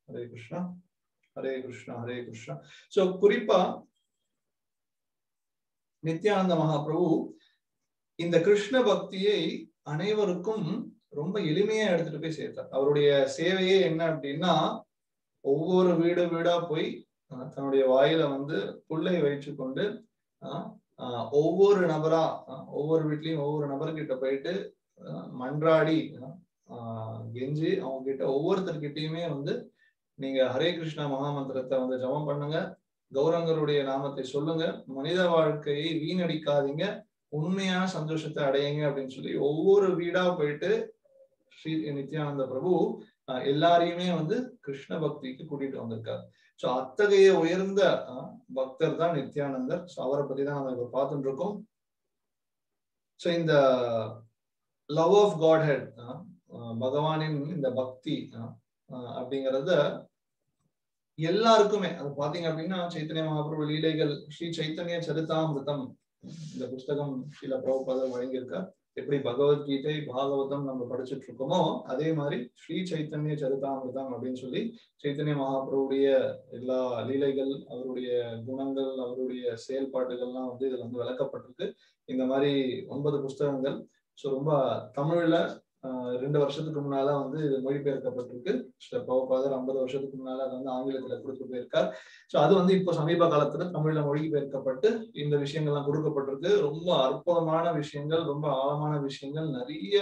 S1: ஹரே கிருஷ்ணா ஹரே கிருஷ்ணா ஹரே கிருஷ்ணா. சோ குறிப்பா நித்யானந்த மகாபிரபு இந்த கிருஷ்ண பக்தியை அனைவருக்கும் ரொம்ப எளிமையா எடுத்துட்டு போய் சேர்த்தார். அவருடைய சேவையே என்ன அப்படின்னா, ஒவ்வொரு வீடா போய் தன்னுடைய வாயில புல்லை வைத்து கொண்டு ஒவ்வொரு நபரா ஒவ்வொரு வீட்லயும் ஒவ்வொரு நபர்கிட்ட போயிட்டு மன்றாடி கெஞ்சி அவங்க கிட்ட ஒவ்வொருத்தர்கிட்டயுமே நீங்க ஹரே கிருஷ்ணா மகாமந்திரத்தை ஜபம் பண்ணுங்க, கௌரங்கருடைய நாமத்தை சொல்லுங்க, மனித வாழ்க்கையை வீணடிக்காதீங்க, உண்மையான சந்தோஷத்தை அடையுங்க அப்படின்னு சொல்லி ஒவ்வொரு வீடா போயிட்டு ஸ்ரீ நித்யானந்த பிரபு எல்லாரையுமே கிருஷ்ண பக்திக்கு கூட்டிட்டு வந்திருக்காரு. சோ அத்தகைய உயர்ந்த பக்தர் தான் நித்யானந்தர். சோ அவரை பத்தி தான் நம்ம இப்ப பார்த்துட்டு இருக்கோம். சோ இந்த லவ் ஆஃப் காட்ஹெட், பகவானின் இந்த பக்தி அப்படிங்கறத எல்லாருக்குமே அது பாத்தீங்க அப்படின்னா, சைத்தன்ய மகாபிரபு லீலைகள், ஸ்ரீ சைத்தன்ய சரிதாமிருதம் இந்த புஸ்தகம் ஸ்ரீல பிரபுபாதர் வழங்கியிருக்கார். எப்படி பகவத்கீதை பாகவதம் நம்ம படிச்சுட்டு இருக்கோமோ, அதே மாதிரி ஸ்ரீ சைத்தன்ய சரிதாமிருதம் அப்படின்னு சொல்லி சைத்தன்ய மகாபிரபுடைய எல்லா லீலைகள், அவருடைய குணங்கள், அவருடைய செயல்பாடுகள்லாம் இதுல விளக்கப்பட்டிருக்கு. இந்த மாதிரி 9 புஸ்தகங்கள். ஸோ ரொம்ப தமிழ்ல 2 வருஷத்துக்கு முன்னால இது மொழிபெயர்க்கப்பட்டிருக்கு. பிரபுபாதர் 50 வருஷத்துக்கு முன்னால அது ஆங்கிலத்துல கொடுத்து போயிருக்கார். சோ அது இப்போ சமீப காலத்துல தமிழ்ல மொழிபெயர்க்கப்பட்டு இந்த விஷயங்கள்லாம் கொடுக்கப்பட்டிருக்கு. ரொம்ப அற்புதமான விஷயங்கள், ரொம்ப ஆழமான விஷயங்கள், நிறைய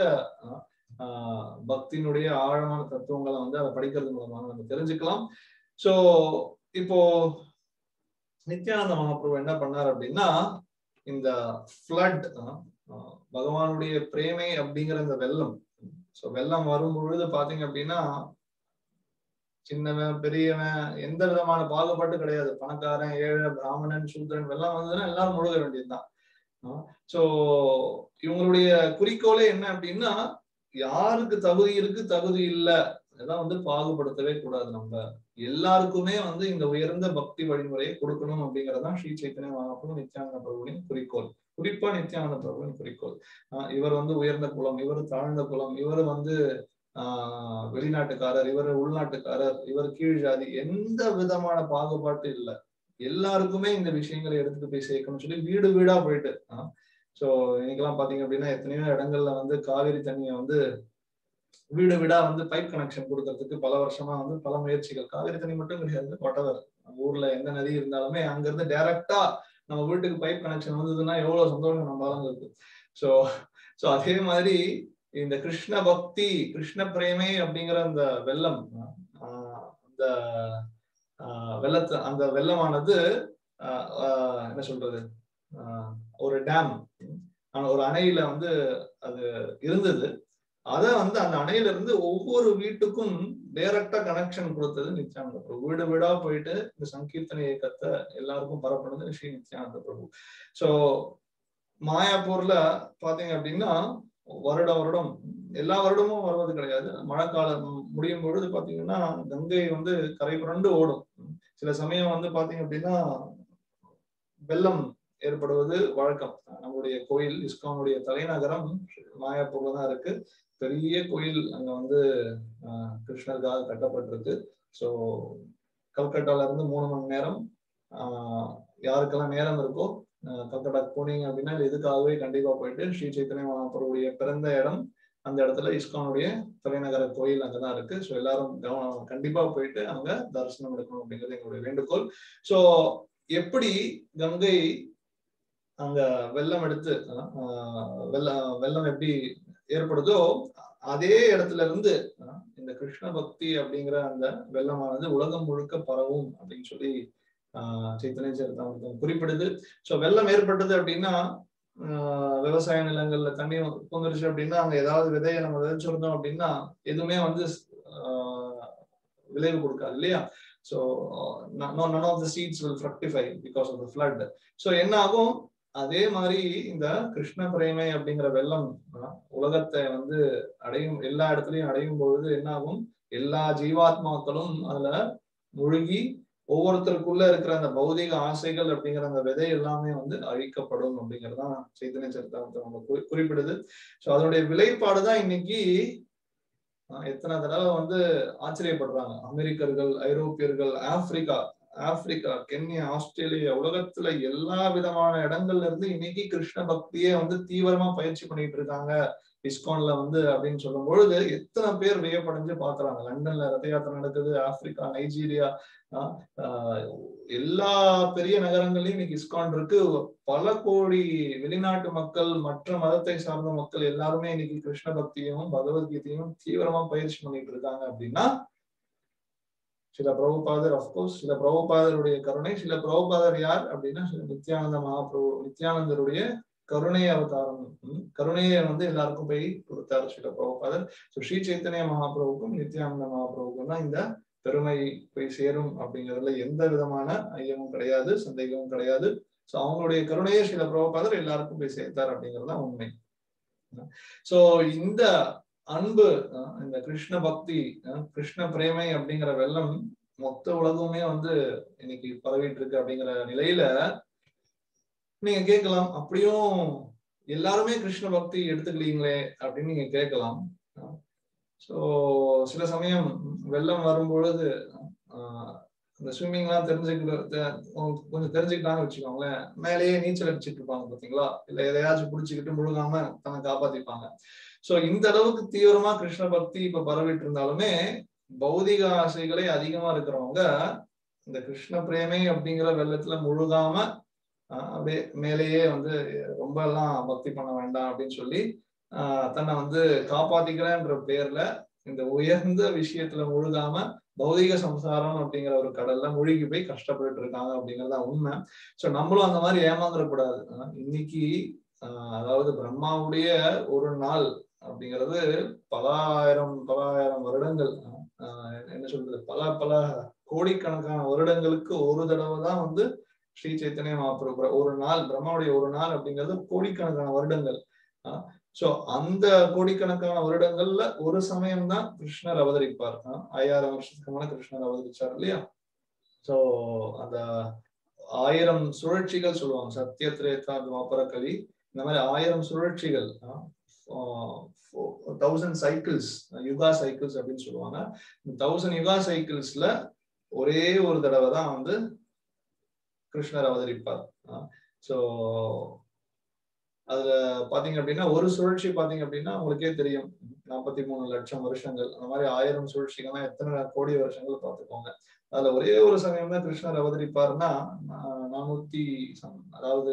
S1: பக்தியினுடைய ஆழமான தத்துவங்களை அதை படிக்கிறது மூலமாக நம்ம தெரிஞ்சுக்கலாம். சோ இப்போ நித்யானந்த மகாபிரபு என்ன பண்ணார் அப்படின்னா, இந்த ஃப்ளட், பகவானுடைய பிரேமை அப்படிங்கிற இந்த வெள்ளம், சோ வெள்ளம் வரும் பொழுது பாத்தீங்க அப்படின்னா, சின்னவன் பெரியவன் எந்த விதமான பாகுபாட்டு கிடையாது. பணக்காரன், ஏழை, பிராமணன், சூத்திரன், வெள்ளம் வந்ததுன்னா எல்லாரும் முழுக வேண்டியதுதான். சோ இவங்களுடைய குறிக்கோளே என்ன அப்படின்னா, யாருக்கு தகுதி இருக்கு தகுதி இல்லை இதெல்லாம் பாகுபடுத்தவே கூடாது. நம்ம எல்லாருக்குமே இந்த உயர்ந்த பக்தி வழிமுறையை கொடுக்கணும் அப்படிங்கறதான் ஸ்ரீ சைத்தன்ய மகாபிரபு நித்யானந்த பிரபுவின் குறிக்கோள். குறிப்பா நித்யானந்த பிரபுவின் குறிக்கோள். இவர் உயர்ந்த குலம், இவர் தாழ்ந்த குலம், இவர் வெளிநாட்டுக்காரர், இவர் உள்நாட்டுக்காரர், இவர் கீழ் ஜாதி, எந்த விதமான பாகுபாட்டு இல்லை. எல்லாருக்குமே இந்த விஷயங்களை எடுத்துட்டு போய் சேர்க்கணும்னு சொல்லி வீடு வீடா போயிட்டு சோ இன்னைக்கெல்லாம் பாத்தீங்க அப்படின்னா, எத்தனையோ இடங்கள்ல காவிரி தண்ணியை வீடு வீடா பைப் கனெக்ஷன் கொடுக்கறதுக்கு பல வருஷமா பல முயற்சிகள். காவிரி தண்ணி மட்டும் கிடையாது, வாட்டவர் ஊர்ல எந்த நதி இருந்தாலுமே அங்க இருந்து டைரக்டா நம்ம வீட்டுக்கு பைப் கனெக்ஷன் வந்ததுன்னா எவ்வளவு சந்தோஷம் நம்மளால இருக்கு. சோ அதே மாதிரி இந்த கிருஷ்ண பக்தி, கிருஷ்ண பிரேமை அப்படிங்கிற அந்த வெள்ளம், அந்த அந்த வெள்ளமானது என்ன சொல்றது, ஒரு டேம், ஒரு அணையில அது இருந்தது. அதை அந்த அணையில இருந்து ஒவ்வொரு வீட்டுக்கும் டைரக்டா கனெக்ஷன் கொடுத்தது நித்யானந்த பிரபு. வீடு வீடா போயிட்டு இந்த சங்கீர்த்தனை இயக்கத்தை எல்லாருக்கும் பரப்புனது ஸ்ரீ நித்யானந்த பிரபு. சோ மாயாப்பூர்ல பாத்தீங்க அப்படின்னா, வருடம் எல்லா வருடமும் வருவது கிடையாது. மழைக்காலம் முடியும் பொழுது பாத்தீங்கன்னா கங்கை கரை புரண்டு ஓடும். சில சமயம் பாத்தீங்க அப்படின்னா வெள்ளம் ஏற்படுவது வழக்கம். நம்முடைய கோயில் இஸ்கானுடைய தலைநகரம் மாயாப்பூர்ல தான் இருக்கு. பெரிய கோயில் அங்க கிருஷ்ணருக்காக கட்டப்பட்டிருக்கு. சோ கல்கட்டால இருந்து 3 மணி நேரம், யாருக்கெல்லாம் நேரம் இருக்கோ கல்கட்டா போனீங்க அப்படின்னா இதுக்காகவே கண்டிப்பா போயிட்டு ஸ்ரீ சைத்தன்ய மகாபிரபுடைய பிறந்த இடம், அந்த இடத்துல இஸ்கானுடைய தலைநகர கோயில் அங்கதான் இருக்கு. ஸோ எல்லாரும் கண்டிப்பா போயிட்டு அங்க தரிசனம் எடுக்கணும் அப்படிங்கிறது எங்களுடைய வேண்டுகோள். ஸோ எப்படி கங்கை அங்க வெள்ளம் எடுத்து வெள்ளம் எப்படி ஏற்படுதோ அதே இடத்துல இருந்து இந்த கிருஷ்ண பக்தி அப்படிங்கிற அந்த வெள்ளமானது உலகம் முழுக்க பரவும் அப்படின்னு சொல்லி சைத்தன்ய சரிதாமிர்தம் குறிப்பிடுது. சோ வெள்ளம் ஏற்பட்டது அப்படின்னா விவசாய நிலங்கள்ல தண்ணி பொங்குருச்சு அப்படின்னா அங்க ஏதாவது விதையை நம்ம விதைச்சிருந்தோம் அப்படின்னா எதுவுமே வந்து விளைவு கொடுக்காது இல்லையா. So none of the seeds will fructify because of the flood. So என்ன ஆகும், அதே மாதிரி இந்த கிருஷ்ண பிரேமை அப்படிங்கிற வெள்ளம் உலகத்தை வந்து அடையும், எல்லா இடத்துலயும் அடையும் பொழுது என்ன ஆகும், எல்லா ஜீவாத்மாக்களும் அதுல முழுகி ஒவ்வொருத்தருக்குள்ள இருக்கிற அந்த பௌதிக ஆசைகள் அப்படிங்கிற அந்த விதை எல்லாமே வந்து அழிக்கப்படும் அப்படிங்கறதுதான் சைத்தன்ய சரிதாமிர்தம் நம்ம குறிப்பிடுது. சோ அதனுடைய விளைப்பாடுதான் இன்னைக்கு எத்தனை தடவை வந்து ஆச்சரியப்படுறாங்க அமெரிக்கர்கள், ஐரோப்பியர்கள், ஆப்பிரிக்கா, கென்யா, ஆஸ்திரேலியா, உலகத்துல எல்லா விதமான இடங்கள்ல இருந்து இன்னைக்கு கிருஷ்ண பக்தியே வந்து தீவிரமா பயிற்சி பண்ணிட்டு இருக்காங்க இஸ்கான்ல வந்து அப்படின்னு சொல்லும் பொழுது எத்தனை பேர் வியப்படைஞ்சு பாக்குறாங்க. லண்டன்ல ரத யாத்திரை நடக்குது, ஆப்பிரிக்கா, நைஜீரியா, எல்லா பெரிய நகரங்கள்லயும் இன்னைக்கு இஸ்கான் இருக்கு. பல கோடி வெளிநாட்டு மக்கள், மற்ற மதத்தை சார்ந்த மக்கள் எல்லாருமே இன்னைக்கு கிருஷ்ண பக்தியையும் பகவத்கீதையும் தீவிரமா பயிற்சி பண்ணிட்டு இருக்காங்க அப்படின்னா சில பிரபுபாதர், அப்கோர்ஸ் சில பிரபுபாதருடைய கருணை. சில பிரபுபாதர் யார் அப்படின்னா நித்யானந்த மகாபிரபு, நித்யானந்தருடைய கருணை அவதாரம், கருணையை வந்து எல்லாருக்கும் போய் கொடுத்தாரு சில பிரபுபாதர். ஸ்ரீ சைத்தன்ய மகாபிரபுக்கும் நித்யானந்த மகாபிரபுக்கும் தான் இந்த பெருமை போய் சேரும் அப்படிங்கிறதுல எந்த விதமான ஐயமும் கிடையாது, சந்தேகமும் கிடையாது. சோ அவங்களுடைய கருணையை சில பிரபுபாதர் எல்லாருக்கும் போய் சேர்த்தார் அப்படிங்கிறதுதான் உண்மை. சோ இந்த அன்பு, இந்த கிருஷ்ண பக்தி, கிருஷ்ண பிரேமை அப்படிங்கிற வெள்ளம் மொத்த உலகமே வந்து இன்னைக்கு பரவிட்டு இருக்கு அப்படிங்கிற நிலையில நீங்க கேட்கலாம், அப்படியும் எல்லாருமே கிருஷ்ண பக்தி எடுத்துக்கலீங்களே அப்படின்னு நீங்க கேட்கலாம். சோ சில சமயம் வெள்ளம் வரும்பொழுது இந்த ஸ்விம்மிங் எல்லாம் கொஞ்சம் தெரிஞ்சுக்கிட்டான்னு வச்சுக்கோங்களேன், மேலேயே நீச்சல் அடிச்சுட்டு இருப்பாங்க பாத்தீங்களா, இல்ல எதையாச்சும் புடிச்சுக்கிட்டு முழுகாம தன்னை காப்பாத்திப்பாங்க. சோ இந்த அளவுக்கு தீவிரமா கிருஷ்ண பக்தி இப்ப பரவிட்டு இருந்தாலுமே பௌதிக ஆசைகளே அதிகமா இருக்கிறவங்க இந்த கிருஷ்ண பிரேமை அப்படிங்கிற வெள்ளத்துல முழுகாம அப்படியே மேலேயே வந்து ரொம்ப எல்லாம் பக்தி பண்ண வேண்டாம் அப்படின்னு சொல்லி தன்னை வந்து காப்பாத்திக்கிறேன்ற பேர்ல இந்த உயர்ந்த விஷயத்துல முழுகாம பௌதிக சம்சாரம் அப்படிங்கிற ஒரு கடல்ல மூழ்கி போய் கஷ்டப்பட்டு இருக்காங்க அப்படிங்கறதா உண்மை. சோ நம்மளும் அந்த மாதிரி ஏமாந்துடக்கூடாது. இன்னைக்கு அதாவது பிரம்மாவுடைய ஒரு நாள் அப்படிங்கிறது பல ஆயிரம் வருடங்கள், என்ன சொல்றது, பல கோடிக்கணக்கான வருடங்களுக்கு ஒரு தடவை தான் வந்து ஸ்ரீ சைத்தன்ய மகாபிரபு ஒரு நாள், பிரம்மாவுடைய ஒரு நாள் அப்படிங்கிறது கோடிக்கணக்கான வருடங்கள். சோ அந்த கோடிக்கணக்கான வருடங்கள்ல ஒரு சமயம் தான் கிருஷ்ணர் அவதரிப்பார். 5000 வருஷத்துக்கு முன்னாடி கிருஷ்ணர் அவதரிச்சார் இல்லையா. சோ அந்த 1000 சுழற்சிகள் சொல்லுவாங்க, சத்திய திரேதா துவாபர கலி, இந்த மாதிரி 1000 சுழற்சிகள், 1000 சைக்கிள்ஸ், யுகா சைக்கிள்ஸ் அப்படின்னு சொல்லுவாங்க. 1000 யுகா சைக்கிள்ஸ்ல ஒரே ஒரு தடவை தான் வந்து கிருஷ்ணர் அவதரிப்பார். சோ அதுல பாத்தீங்க அப்படின்னா ஒரு சுழற்சி பாத்தீங்க அப்படின்னா உங்களுக்கே தெரியும் 43 லட்சம் வருஷங்கள். அந்த மாதிரி 1000 சுழற்சிகள்லாம் எத்தனை கோடி வருஷங்கள் பார்த்துக்கோங்க. அதுல ஒரே ஒரு சமயம் தான் கிருஷ்ணர் அவதரிப்பாருன்னா 400, அதாவது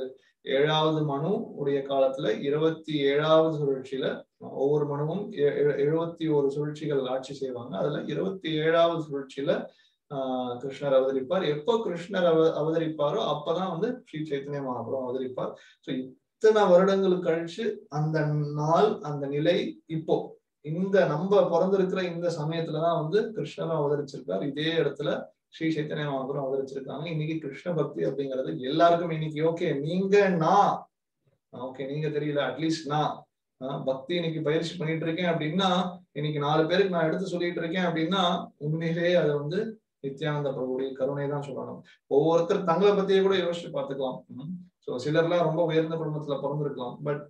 S1: 7வது மனு உடைய காலத்துல 27வது சுழற்சியில, ஒவ்வொரு மனுவும் 71 சுழற்சிகள் ஆட்சி செய்வாங்க. அதுல 27வது சுழற்சியில கிருஷ்ணர் அவதரிப்பார். எப்போ கிருஷ்ணர் அவதரிப்பாரோ அப்பதான் வந்து ஸ்ரீ சைத்தன்ய மகாபிரபு அவதரிப்பார். சோ இத்தனை வருடங்களுக்கு கழிச்சு அந்த நாள், அந்த நிலை இப்போ இந்த நம்ம பிறந்திருக்கிற இந்த சமயத்துலதான் வந்து கிருஷ்ணரும் அவதரிச்சிருக்கார். இதே இடத்துல ஸ்ரீ சைத்தன்ய மகாபிரபு அவதரிச்சிருக்காங்க. இன்னைக்கு கிருஷ்ண பக்தி அப்படிங்கிறது எல்லாருக்கும் இன்னைக்கு ஓகே, நீங்க தெரியல, அட்லீஸ்ட் நான் பக்தி இன்னைக்கு பயிற்சி பண்ணிட்டு இருக்கேன் அப்படின்னா, இன்னைக்கு 4 பேருக்கு நான் எடுத்து சொல்லிட்டு இருக்கேன் அப்படின்னா உண்மையிலேயே அது வந்து நித்யானந்த பிரபுடைய கருணை தான் சொல்லணும். ஒவ்வொருத்தர் தங்களை பத்தியே கூட யோசிச்சு பார்த்துக்கலாம். சோ சிலர்லாம் ரொம்ப உயர்ந்த குடும்பத்துல பிறந்திருக்கலாம், பட்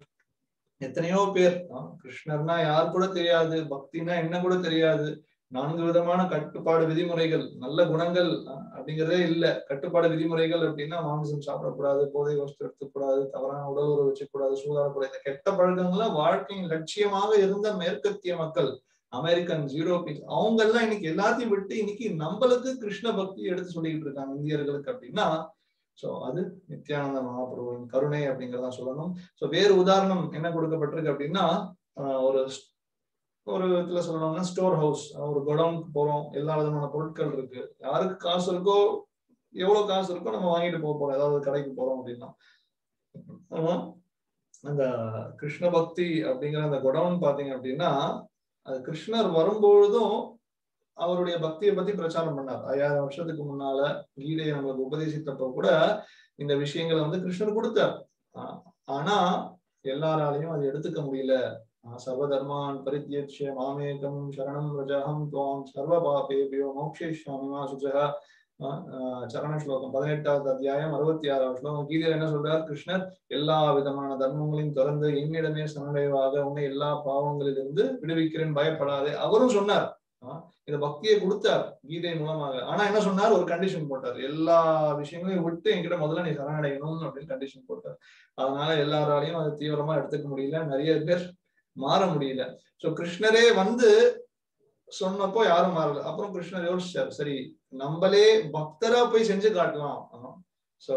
S1: எத்தனையோ பேர் கிருஷ்ணர்னா யாரு கூட தெரியாது, பக்தினா என்ன கூட தெரியாது, 4 விதமான கட்டுப்பாடு விதிமுறைகள், நல்ல குணங்கள் அப்படிங்கிறதே இல்ல. கட்டுப்பாடு விதிமுறைகள் அப்படின்னா மாமிசம் சாப்பிடக்கூடாது, போதை வஸ்து எடுத்துக்கூடாது, தவறான உடல் உறவு வச்சுக்கூடாது, சூதாடக்கூடாது, இந்த கெட்ட பழக்கங்களை வாழ்க்கையின் லட்சியமாக இருந்த மேற்கத்திய மக்கள், அமெரிக்கன்ஸ், யூரோப்பியன்ஸ், அவங்க எல்லாம் இன்னைக்கு எல்லாத்தையும் விட்டு இன்னைக்கு நம்மளுக்கு கிருஷ்ண பக்தி எடுத்து சொல்லிட்டு இருக்காங்க இந்தியர்களுக்கு அப்படின்னா சோ அது நித்யானந்த மகாபிரபுவின் கருணை அப்படிங்கிறதா சொல்லணும். சோ வேறு உதாரணம் என்ன கொடுக்கப்பட்டிருக்கு அப்படின்னா, ஒரு ஒரு விதத்துல சொல்லணும்னா ஸ்டோர் ஹவுஸ், ஒரு குடவுனுக்கு போறோம், எல்லா விதமான பொருட்கள் இருக்கு. யாருக்கு காசு இருக்கோ, எவ்வளவு காசு இருக்கோ நம்ம வாங்கிட்டு போறோம், ஏதாவது கடைக்கு போறோம் அப்படின்னா. ஆனா அந்த கிருஷ்ண பக்தி அப்படிங்கிற அந்த குடவுன் பாத்தீங்க அப்படின்னா, அது கிருஷ்ணர் வரும்பொழுதும் அவருடைய பக்தியை பத்தி பிரச்சாரம் பண்ணார். 5000 வருஷத்துக்கு முன்னால கீதையை நம்மளுக்கு உபதேசித்தப்ப கூட இந்த விஷயங்களை வந்து கிருஷ்ணர் கொடுத்தார். ஆனா எல்லாராலையும் அதை எடுத்துக்க முடியல. சர்வதர்மான் பரித்யஜ்ய மாமேகம் சரணம் ரஜஹம் துவாம் சர்வ பாபேபியோ மோக்ஷயிஷ்யாமி மா சுஜஹ. சரண ஸ்லோகம் 18வது அத்தியாயம் 66வது ஸ்லோகம். கீதையில என்ன சொல்றார் கிருஷ்ணர்? எல்லா விதமான தர்மங்களையும் திறந்து என்னிடமே சரணடைவாக உன்னை எல்லா பாவங்களிலிருந்து விடுவிக்கிறேன், பயப்படாதே. அவரும் சொன்னார், இந்த பக்தியை கொடுத்தார் கீதை மூலமாக. ஆனா என்ன சொன்னார்? ஒரு கண்டிஷன் போட்டார், எல்லா விஷயங்களையும் விட்டு என்கிட்ட முதல்ல நீ சரணடையணும் அப்படின்னு கண்டிஷன் போட்டார். அதனால எல்லாராலையும் அதை தீவிரமா எடுத்துக்க முடியல, நிறைய பேர் மாற முடியல. சோ கிருஷ்ணரே வந்து சொன்னப்போ யாரும் மாறல. அப்புறம் கிருஷ்ணர் யோசிச்சார், சரி நம்மளே பக்தரா போய் செஞ்சு காட்டலாம். சோ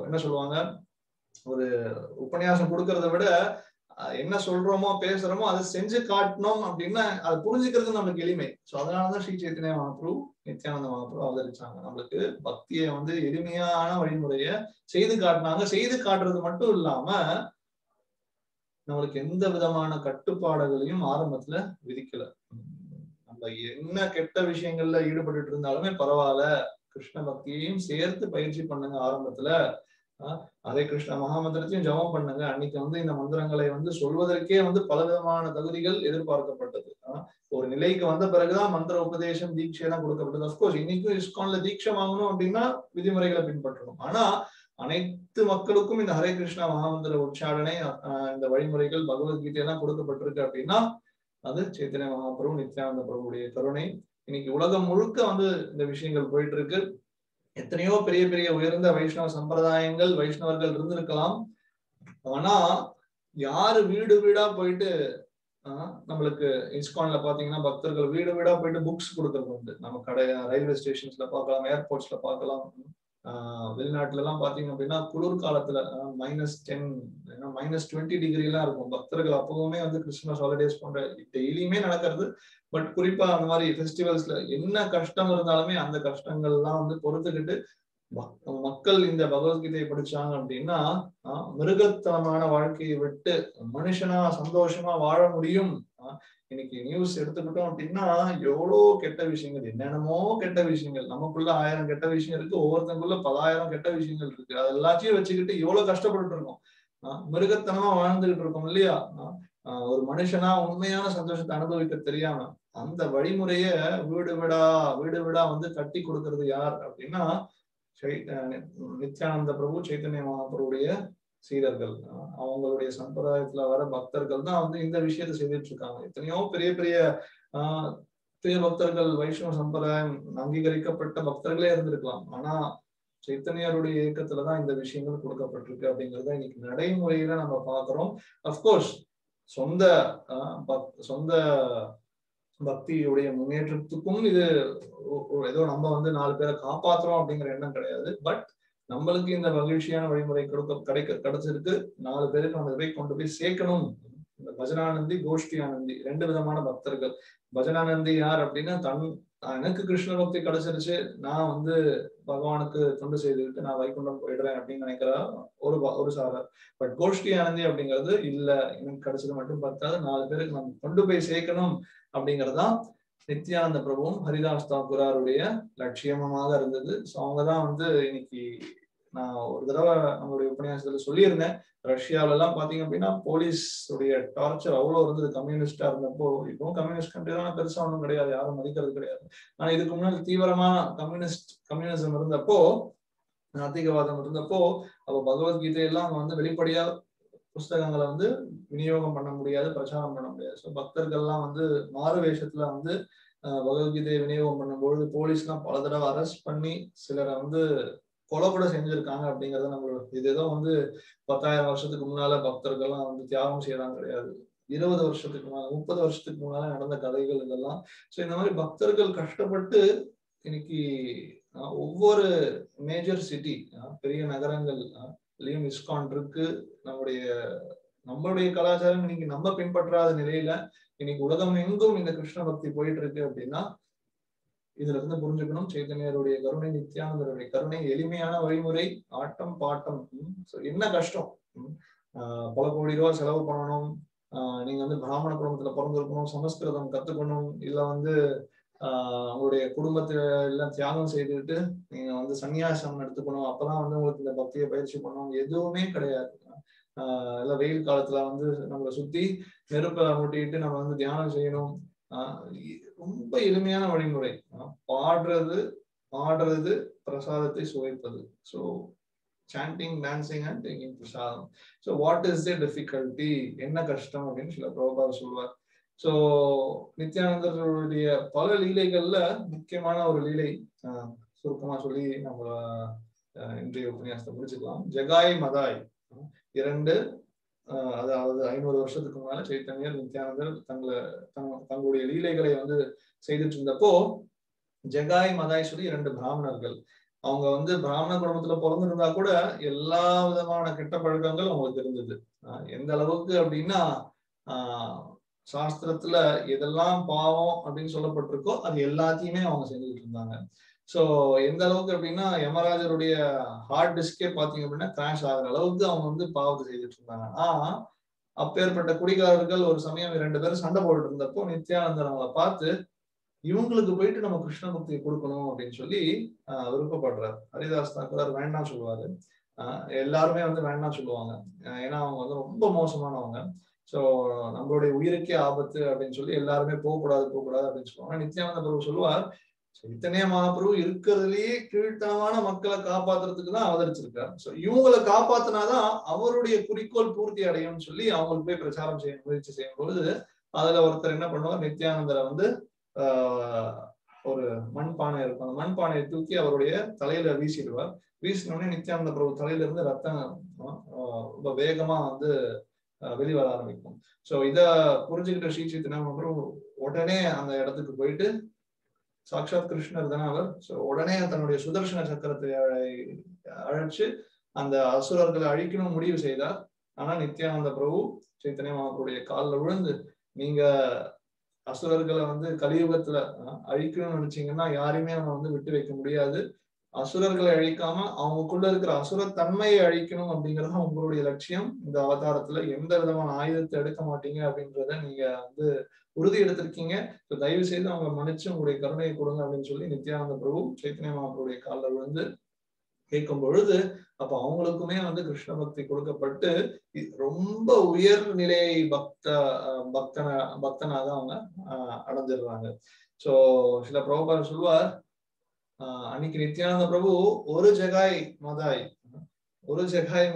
S1: என்ன சொல்லுவாங்க, ஒரு உபன்யாசம் கொடுக்கறத விட என்ன சொல்றோமோ பேசுறோமோ அதை செஞ்சு காட்டணும் அப்படின்னா அது புரிஞ்சுக்கிறது நம்மளுக்கு எளிமை. சோ அதனாலதான் ஸ்ரீ சைத்தன்ய மகாபிரபு நித்யானந்த மகாபிரபு அவதரிச்சாங்க. நம்மளுக்கு பக்தியை வந்து எளிமையான வழிமுறைய செய்து காட்டினாங்க. செய்து காட்டுறது மட்டும் இல்லாம நம்மளுக்கு எந்த விதமான கட்டுப்பாடுகளையும் ஆரம்பத்துல விதிக்கல. நம்ம என்ன கெட்ட விஷயங்கள்ல ஈடுபட்டு இருந்தாலுமே பரவாயில்ல, கிருஷ்ண பக்தியையும் சேர்த்து பயிற்சி பண்ணுங்க. ஆரம்பத்துல அதே கிருஷ்ண மகாமந்திரத்தையும் ஜபம் பண்ணுங்க. அன்னைக்கு வந்து இந்த மந்திரங்களை வந்து சொல்வதற்கே வந்து பல விதமான தகுதிகள் எதிர்பார்க்கப்பட்டது. ஒரு நிலைக்கு வந்த பிறகுதான் மந்திர உபதேசம் தீட்சை எல்லாம் கொடுக்கப்பட்டது. அப்கோர்ஸ் இன்னைக்கும் இஸ்கான்ல தீட்சை வாங்கணும் அப்படின்னா விதிமுறைகளை பின்பற்றணும். ஆனா அனைத்து மக்களுக்கும் இந்த ஹரே கிருஷ்ணா மகாமந்திர உச்சாரணை, இந்த வழிமுறைகள் பகவத்கீதையெல்லாம் கொடுக்கப்பட்டிருக்கு அப்படின்னா அது சைத்தன்ய மகாபிரபு நித்யானந்த பிரபுடைய கருணை. இன்னைக்கு உலகம் முழுக்க வந்து இந்த விஷயங்கள் போயிட்டு இருக்கு. எத்தனையோ பெரிய பெரிய உயர்ந்த வைஷ்ணவ சம்பிரதாயங்கள், வைஷ்ணவர்கள் இருந்திருக்கலாம். ஆனா யாரு வீடு வீடா போயிட்டு நம்மளுக்கு இஸ்கான்ல பாத்தீங்கன்னா பக்தர்கள் வீடு வீடா போயிட்டு புக்ஸ் கொடுக்கறது உண்டு. நம்ம கடை ரயில்வே ஸ்டேஷன்ஸ்ல பார்க்கலாம், ஏர்போர்ட்ஸ்ல பார்க்கலாம். வெளிநாட்டுல எல்லாம் பாத்தீங்க அப்படின்னா குளிர்காலத்துல -10 -20 டிகிரி எல்லாம் இருக்கும். பக்தர்கள் அப்பவுமே வந்து கிறிஸ்துமஸ் ஹாலிடேஸ் போன்ற டெய்லியுமே நடக்கிறது. பட் குறிப்பா அந்த மாதிரி ஃபெஸ்டிவல்ஸ்ல என்ன கஷ்டம் இருந்தாலுமே அந்த கஷ்டங்கள் எல்லாம் வந்து பொறுத்துக்கிட்டு மக்கள் இந்த பகவத்கீதையை படிச்சாங்க அப்படின்னா மிருகத்தனமான வாழ்க்கையை விட்டு மனுஷனா சந்தோஷமா வாழ முடியும். இன்னைக்கு நியூஸ் எடுத்துக்கிட்டோம் அப்படின்னா எவ்வளோ கெட்ட விஷயங்கள், என்னென்னமோ கெட்ட விஷயங்கள், நமக்குள்ள 1000 கெட்ட விஷயம் இருக்கு, ஒவ்வொருத்தங்களுக்குள்ள 10,000 கெட்ட விஷயங்கள் இருக்கு. அது எல்லாத்தையும் வச்சுக்கிட்டு எவ்வளவு கஷ்டப்பட்டு இருக்கோம், மிருகத்தனமா வாழ்ந்துகிட்டு இருக்கோம் இல்லையா? ஒரு மனுஷனா உண்மையான சந்தோஷத்தை அனுபவிக்க தெரியாம அந்த வழிமுறைய வீடு வீடா வந்து கட்டி கொடுக்கறது யார் அப்படின்னா நித்யானந்த பிரபு சைத்தன்ய மகாபிரபுடைய சீடர்கள், அவங்களுடைய சம்பிரதாயத்துல வர பக்தர்கள் தான் வந்து இந்த விஷயத்தை செய்துட்டு இருக்காங்க. எத்தனையோ பெரிய பெரிய பெரிய பக்தர்கள் வைஷ்ணவ சம்பிரதாயம் அங்கீகரிக்கப்பட்ட பக்தர்களே இருந்திருக்கலாம். ஆனா சைத்தன்யருடைய இயக்கத்துலதான் இந்த விஷயங்கள் கொடுக்கப்பட்டிருக்கு அப்படிங்கறத இன்னைக்கு நடைமுறையில நம்ம பாக்குறோம். அப்கோர்ஸ் சொந்த பக்தியுடைய முன்னேற்றத்துக்கும் இது ஏதோ நம்ம வந்து 4 பேரை காப்பாத்துறோம் அப்படிங்கிற எண்ணம் கிடையாது. பட் நம்மளுக்கு இந்த மகிழ்ச்சியான வழிமுறை கிடைச்சிருக்கு. 4 பேருக்கு நம்ம போய் கொண்டு போய் சேர்க்கணும். இந்த பஜனானந்தி கோஷ்டி ஆனந்தி 2 விதமான பக்தர்கள். பஜனானந்தி யார் அப்படின்னா எனக்கு கிருஷ்ண பக்தி கிடைச்சிருச்சு, நான் வந்து பகவானுக்கு தொண்டு செய்துக்கிட்டு நான் வைகுண்டம் போயிடுறேன் அப்படின்னு நினைக்கிற ஒரு சாரர். பட் கோஷ்டி ஆனந்தி அப்படிங்கிறது இல்ல, எனக்கு கிடைச்சது மட்டும் பத்தாது, 4 பேருக்கு நம்ம கொண்டு போய் சேர்க்கணும் அப்படிங்கறதுதான் நித்யானந்த பிரபுவும் ஹரிதாஸ் தாக்கூராருடைய லட்சியமாக இருந்தது. ஸோ அவங்கதான் வந்து இன்னைக்கு நான் ஒரு தடவை நம்மளுடைய உபன்யாசத்துல சொல்லியிருந்தேன், ரஷ்யாவில எல்லாம் பாத்தீங்க அப்படின்னா போலீஸ் உடைய டார்ச்சர் அவ்வளவு இருந்தது கம்யூனிஸ்டா இருந்தப்போ. இப்பவும் கம்யூனிஸ்ட் கண்ட்ரி தான், பெருசா ஒன்றும் கிடையாது, யாரும் மதிக்கிறது கிடையாது. ஆனா இதுக்கு முன்னாடி தீவிரமா கம்யூனிசம் இருந்தப்போ, நாத்திகவாதம் இருந்தப்போ, அப்ப பகவத்கீதையெல்லாம் வந்து வெளிப்படையா புஸ்தகங்களை வந்து விநியோகம் பண்ண முடியாது, பிரச்சாரம் பண்ண முடியாது. ஸோ பக்தர்கள்லாம் வந்து மாறு வேஷத்துல வந்து பகவத்கீதையை விநியோகம் பண்ணும்பொழுது போலீஸ்லாம் பல தடவை அரெஸ்ட் பண்ணி சிலரை வந்து கொலை கூட செஞ்சிருக்காங்க அப்படிங்கறத நம்மளுக்கு இது ஏதோ வந்து 10,000 வருஷத்துக்கு முன்னால பக்தர்கள்லாம் வந்து தியாகம் செய்யறாங்க கிடையாது. 20 வருஷத்துக்கு முன்னால 30 வருஷத்துக்கு முன்னால நடந்த கதைகள் இதெல்லாம். ஸோ இந்த மாதிரி பக்தர்கள் கஷ்டப்பட்டு இன்னைக்கு ஒவ்வொரு மேஜர் சிட்டி பெரிய நகரங்கள்லயும் இஸ்கான் இருக்கு. நம்மளுடைய கலாச்சாரம் இன்னைக்கு நம்ம பின்பற்றாத நிலையில இன்னைக்கு உலகம் எங்கும் இந்த கிருஷ்ண பக்தி போயிட்டு இருக்கு அப்படின்னா இதுல இருந்து புரிஞ்சுக்கணும் சைத்தன்யருடைய கருணை, நித்யானந்தருடைய கருணை, எளிமையான வழிமுறை, ஆட்டம் பாட்டம். என்ன கஷ்டம்? பல கோடி ரூபாய் செலவு பண்ணணும், நீங்க வந்து பிராமண குடும்பத்துல பிறந்திருக்கணும், சமஸ்கிருதம் கத்துக்கணும், இல்ல வந்து உங்களுடைய குடும்பத்தை எல்லாம் தியாகம் செய்துட்டு நீங்க வந்து சன்னியாசம் எடுத்துக்கணும், அப்பதான் வந்து உங்களுக்கு இந்த பக்தியை பயிற்சி பண்ணணும். எதுவுமே கிடையாது. எல்லாம் வெயில் காலத்துல வந்து நம்மளை சுத்தி நெருப்பை மூட்டிக்கிட்டு நம்ம வந்து தியானம் செய்யணும். ரொம்ப எளிமையான வழிமுறை. பாடுறது, ஆடுறது, பிரசாதத்தை சுவைப்பது. So chanting, dancing and taking prasadam. So what is the difficulty? என்ன கஷ்டம் அப்படின்னு சில பிரபுபாதர் சொல்வார். ஸோ நித்யானந்தருடைய பல லீலைகள்ல முக்கியமான ஒரு லீலை சுருக்கமா சொல்லி நம்ம இன்றைய உபன்யாசத்தை முடிச்சுக்கலாம். ஜகாய் மதாய் 2, அதாவது 500 வருஷத்துக்கு முன்னால சைத்தன்யர், நித்யானந்தர் தங்களுடைய லீலைகளை வந்து செய்துட்டு இருந்தப்போ ஜகாய் மதாய் சொல்லி 2 பிராமணர்கள். அவங்க வந்து பிராமண குடும்பத்துல பிறந்திருந்தா கூட எல்லா விதமான கெட்ட பழக்கங்கள் அவங்களுக்கு இருந்தது. எந்த அளவுக்கு அப்படின்னா சாஸ்திரத்துல எதெல்லாம் பாவம் அப்படின்னு சொல்லப்பட்டிருக்கோ அது எல்லாத்தையுமே அவங்க செஞ்சுட்டு இருந்தாங்க. சோ எந்த அளவுக்கு அப்படின்னா யமராஜருடைய ஹார்ட் டிஸ்கே பாத்தீங்க அப்படின்னா கிராஷ் ஆகிற அளவுக்கு அவங்க வந்து பாவத்தை செய்துட்டு இருந்தாங்க. அப்பேற்பட்ட குடிகாரர்கள் ஒரு சமயம் 2 பேரும் சண்டை போட்டுட்டு இருந்தப்போ நித்யானந்தர் அவங்களை பார்த்து இவங்களுக்கு போயிட்டு நம்ம கிருஷ்ண பக்தியை கொடுக்கணும் அப்படின்னு சொல்லி விருப்பப்படுறாரு. ஹரிதாஸ் தாக்கூர் வேண்டாம் சொல்லுவாரு. எல்லாருமே வந்து வேண்டாம் சொல்லுவாங்க. ஏன்னா அவங்க வந்து ரொம்ப மோசமானவங்க. சோ நம்மளுடைய உயிருக்கே ஆபத்து அப்படின்னு சொல்லி எல்லாருமே போகக்கூடாது அப்படின்னு சொல்லுவாங்க. நித்யானந்த பிரபு சொல்லுவார், சைத்தன்ய மகாபிரபு இருக்கிறதுலயே கீழ்த்தனமான மக்களை காப்பாத்துறதுக்கு தான் அவதரிச்சிருக்காரு. சோ இவங்களை காப்பாத்தினாதான் அவருடைய குறிக்கோள் பூர்த்தி அடையும்னு சொல்லி அவங்களுக்கு போய் பிரச்சாரம் செய்ய முயற்சி செய்யும் பொழுது அதுல ஒருத்தர் என்ன பண்ணுவார், நித்யானந்தரை வந்து ஒரு மண்பானை இருக்கும், அந்த மண்பானையை தூக்கி அவருடைய தலையில வீசிடுவார். வீசினோடனே நித்யானந்த பிரபு தலையில இருந்து ரத்தம் ரொம்ப வேகமா வந்து வெளிவர ஆரம்பிக்கும். சோ இத புரிஞ்சுக்கிட்ட ஸ்ரீ சைத்தன்ய மகாபிரபு உடனே அந்த இடத்துக்கு போயிட்டு, சாட்சாத் கிருஷ்ணர் தானே அவர், சோ உடனே தன்னுடைய சுதர்சன சக்கரத்தை அழைச்சு அந்த அசுரர்களை அழிக்கணும் முடிவு செய்தார். ஆனா நித்யானந்த பிரபு சைத்தன்ய மகாபிரபுடைய காலில் விழுந்து, நீங்க அசுரர்களை வந்து கலியுகத்துல அழிக்கணும்னு நினைச்சீங்கன்னா யாரையுமே நம்ம வந்து விட்டு வைக்க முடியாது. அசுரர்களை அழிக்காம அவங்களுக்குள்ள இருக்கிற அசுரத்தன்மையை அழிக்கணும் அப்படிங்கறது உங்களுடைய லட்சியம். இந்த அவதாரத்துல எந்த விதமான ஆயுதத்தை எடுக்க மாட்டீங்க அப்படின்றத நீங்க வந்து உறுதி எடுத்திருக்கீங்க. தயவு செய்து அவங்க மன்னிச்சு உங்களுடைய கருணையை கொடுங்க அப்படின்னு சொல்லி நித்யானந்த பிரபு சைத்தன்ய மகாபிரபுடைய காலில் விழுந்து கேட்கும் பொழுது அப்ப அவங்களுக்குமே வந்து கிருஷ்ண பக்தி கொடுக்கப்பட்டு ரொம்ப உயர் நிலையை பக்தனாக அவங்க அடைஞ்சிடுறாங்க. சோ சில பிரபுபாதர் சொல்லுவார், அன்னைக்கு நித்யானந்த பிரபு ஒரு ஜகாய்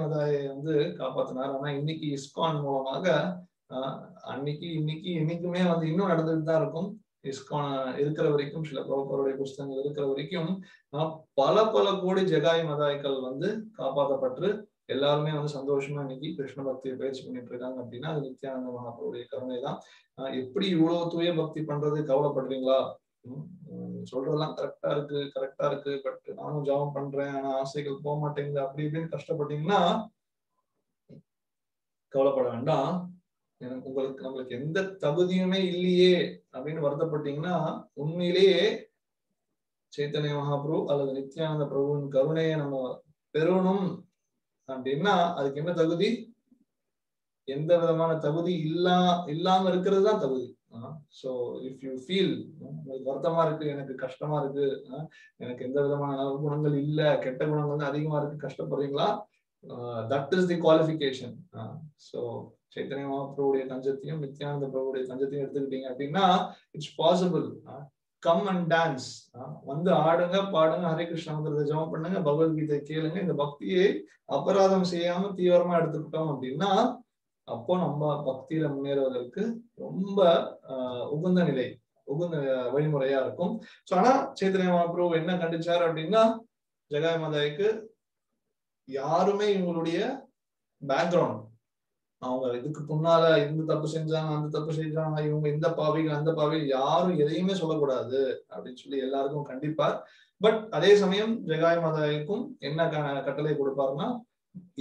S1: மதாயை வந்து காப்பாத்தினார். ஆனா இன்னைக்கு இஸ்கான் மூலமாக இன்னைக்குமே வந்து இன்னும் நடந்துட்டு தான் இருக்கும். இஸ்கான் இருக்கிற வரைக்கும், சில பிரபுபாதருடைய புஸ்தகங்கள் இருக்கிற வரைக்கும் பல கோடி ஜகாய் மதாய்கள் வந்து காப்பாற்றப்பட்டு எல்லாருமே வந்து சந்தோஷமா இன்னைக்கு கிருஷ்ண பக்தியை பயிற்சி பண்ணிட்டு இருக்காங்க. அப்படின்னா அது நித்யானந்த மகாபிரபுடைய கருணை தான். எப்படி இவ்வளவு தூய பக்தி பண்றது கவலைப்படுறீங்களா? சொல்றதெல்லாம் கரெக்டா இருக்கு, பட் நானும் ஜபம் பண்றேன் ஆனா ஆசைகள் போக மாட்டேங்குது அப்படி இப்படின்னு கஷ்டப்பட்டீங்கன்னா கவலைப்பட வேண்டாம். நம்மளுக்கு எந்த தகுதியுமே இல்லையே அப்படின்னு வருத்தப்பட்டீங்கன்னா உண்மையிலேயே சைத்தன்ய மகாபிரபு அல்லது நித்யானந்த பிரபுவின் கருணையை நம்ம பெறணும் அப்படின்னா அதுக்கு என்ன தகுதி? எந்த விதமான தகுதி இல்லாம இருக்கிறது தான் தகுதி. சோ இஃப் யூ ஃபீல் உங்களுக்கு வருத்தமா இருக்கு, எனக்கு கஷ்டமா இருக்கு, எனக்கு எந்த விதமான நல்ல குணங்கள் இல்ல, கெட்ட குணங்கள் தான் அதிகமா இருக்கு, கஷ்டப்படுறீங்களா? That is the qualification. So Chaitanya மகாபிரபுடைய தஞ்சத்தையும் நித்யானந்த பிரபுடைய தஞ்சத்தையும் எடுத்துக்கிட்டீங்க அப்படின்னா it's possible. Come and dance, வந்து ஆடுங்க, பாடுங்க, ஹரே கிருஷ்ணாங்கிறத ஜபம் பண்ணுங்க, பகவத்கீதை கேளுங்க. இந்த பக்தியை அபராதம் செய்யாம தீவிரமா எடுத்துக்கிட்டோம் அப்படின்னா அப்போ நம்ம பக்தியில முன்னேறுவதற்கு ரொம்ப உகந்த வழிமுறையா இருக்கும். சோ ஆனா சைத்தன்ய மகாபிரபு என்ன கண்டிச்சாரு அப்படின்னா, ஜகாய் மதாய்க்கு யாருமே இவங்களுடைய பேக்ரவுண்ட், அவங்க இதுக்கு முன்னால இந்த தப்பு செஞ்சாங்க, அந்த தப்பு செஞ்சாங்க, இவங்க இந்த பாவிகள் அந்த பாவிகள், யாரும் எதையுமே சொல்லக்கூடாது அப்படின்னு சொல்லி எல்லாருக்கும் கண்டிப்பா. பட் அதே சமயம் ஜெகாய் மாதாவுக்கும் என்ன கட்டளை கொடுப்பாருன்னா,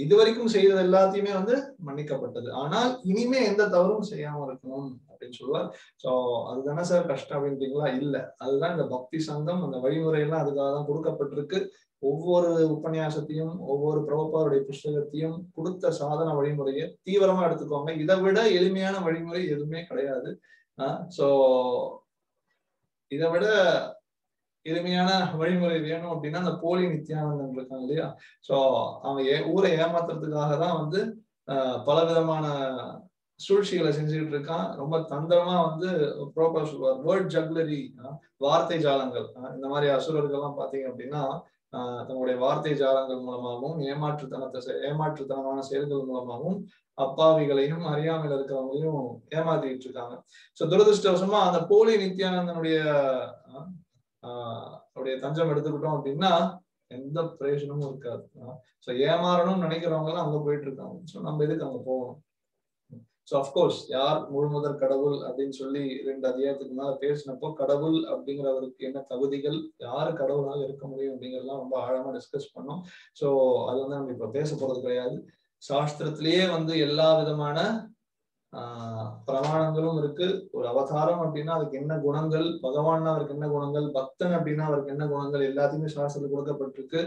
S1: இதுவரைக்கும் செய்தது எல்லாத்தையுமே வந்து மன்னிக்கப்பட்டது, ஆனால் இனிமே எந்த தவறும் செய்யாம இருக்கணும் அப்படின்னு சொல்லுவார். சோ அதுதானே சார் கஷ்டம் அப்படின்றீங்களா? இல்ல, அதுதான் இந்த பக்தி சங்கம், அந்த வழிமுறை எல்லாம் அதுக்காக தான் கொடுக்கப்பட்டிருக்கு. ஒவ்வொரு உபன்யாசத்தையும் ஒவ்வொரு பிரபுபாருடைய புஸ்தகத்தையும் கொடுத்த சாதன வழிமுறையை தீவிரமா எடுத்துக்கோங்க. இதை விட எளிமையான வழிமுறை எதுவுமே கிடையாது. சோ இதை விட எளிமையான வழிமுறை வேணும் அப்படின்னா அந்த போலி நித்யானந்தன் இருக்காங்க இல்லையா? சோ அவன் ஊரை ஏமாத்துறதுக்காக தான் வந்து பல விதமான சூழ்ச்சிகளை செஞ்சுக்கிட்டு இருக்கான். ரொம்ப தந்திரமா வந்து ப்ரோபர் சொல்லுவார், வேர்ட் ஜக்லரி, வார்த்தை ஜாலங்கள். இந்த மாதிரி அசுரர்கள்லாம் பாத்தீங்க அப்படின்னா தங்களுடைய வார்த்தை ஜாலங்கள் மூலமாகவும் ஏமாற்றுத்தனமான செயல்கள் மூலமாகவும் அப்பாவிகளையும் அறியாமல் இருக்கிறவங்களையும் ஏமாத்திட்டு இருக்காங்க. சோ துரதிருஷ்டவசமா அந்த போலி நித்யானந்தனுடைய தஞ்சம் எடுத்துக்கிட்டோம் அப்படின்னா எந்த பிரயோஜனமும் இருக்காது. சோ ஏமாறணும்னு நினைக்கிறவங்க எல்லாம் அங்க போயிட்டு இருக்காங்க. சோ நம்ம எதுக்கு அங்க போகணும்? சோ அப்கோர்ஸ் யார் முழுமுதற் கடவுள் அப்படின்னு சொல்லி 2 அதிகாரத்துக்கு மேல பேசினப்போ கடவுள் அப்படிங்கிறவருக்கு என்ன தகுதிகள், யாரு கடவுளாக இருக்க முடியும் அப்படிங்கிறதுலாம் ரொம்ப ஆழமா டிஸ்கஸ் பண்ணோம். சோ அது வந்து நம்ம இப்ப பேச போறது கிடையாது. சாஸ்திரத்திலேயே வந்து எல்லா விதமான பிரமாணங்களும் இருக்கு. ஒரு அவதாரம் அப்படின்னா அதுக்கு என்ன குணங்கள், பகவான் அவருக்கு என்ன குணங்கள், பக்தன் அப்படின்னா அவருக்கு என்ன குணங்கள், எல்லாத்தையுமே சாஸ்திரத்தில் கொடுக்கப்பட்டிருக்கு.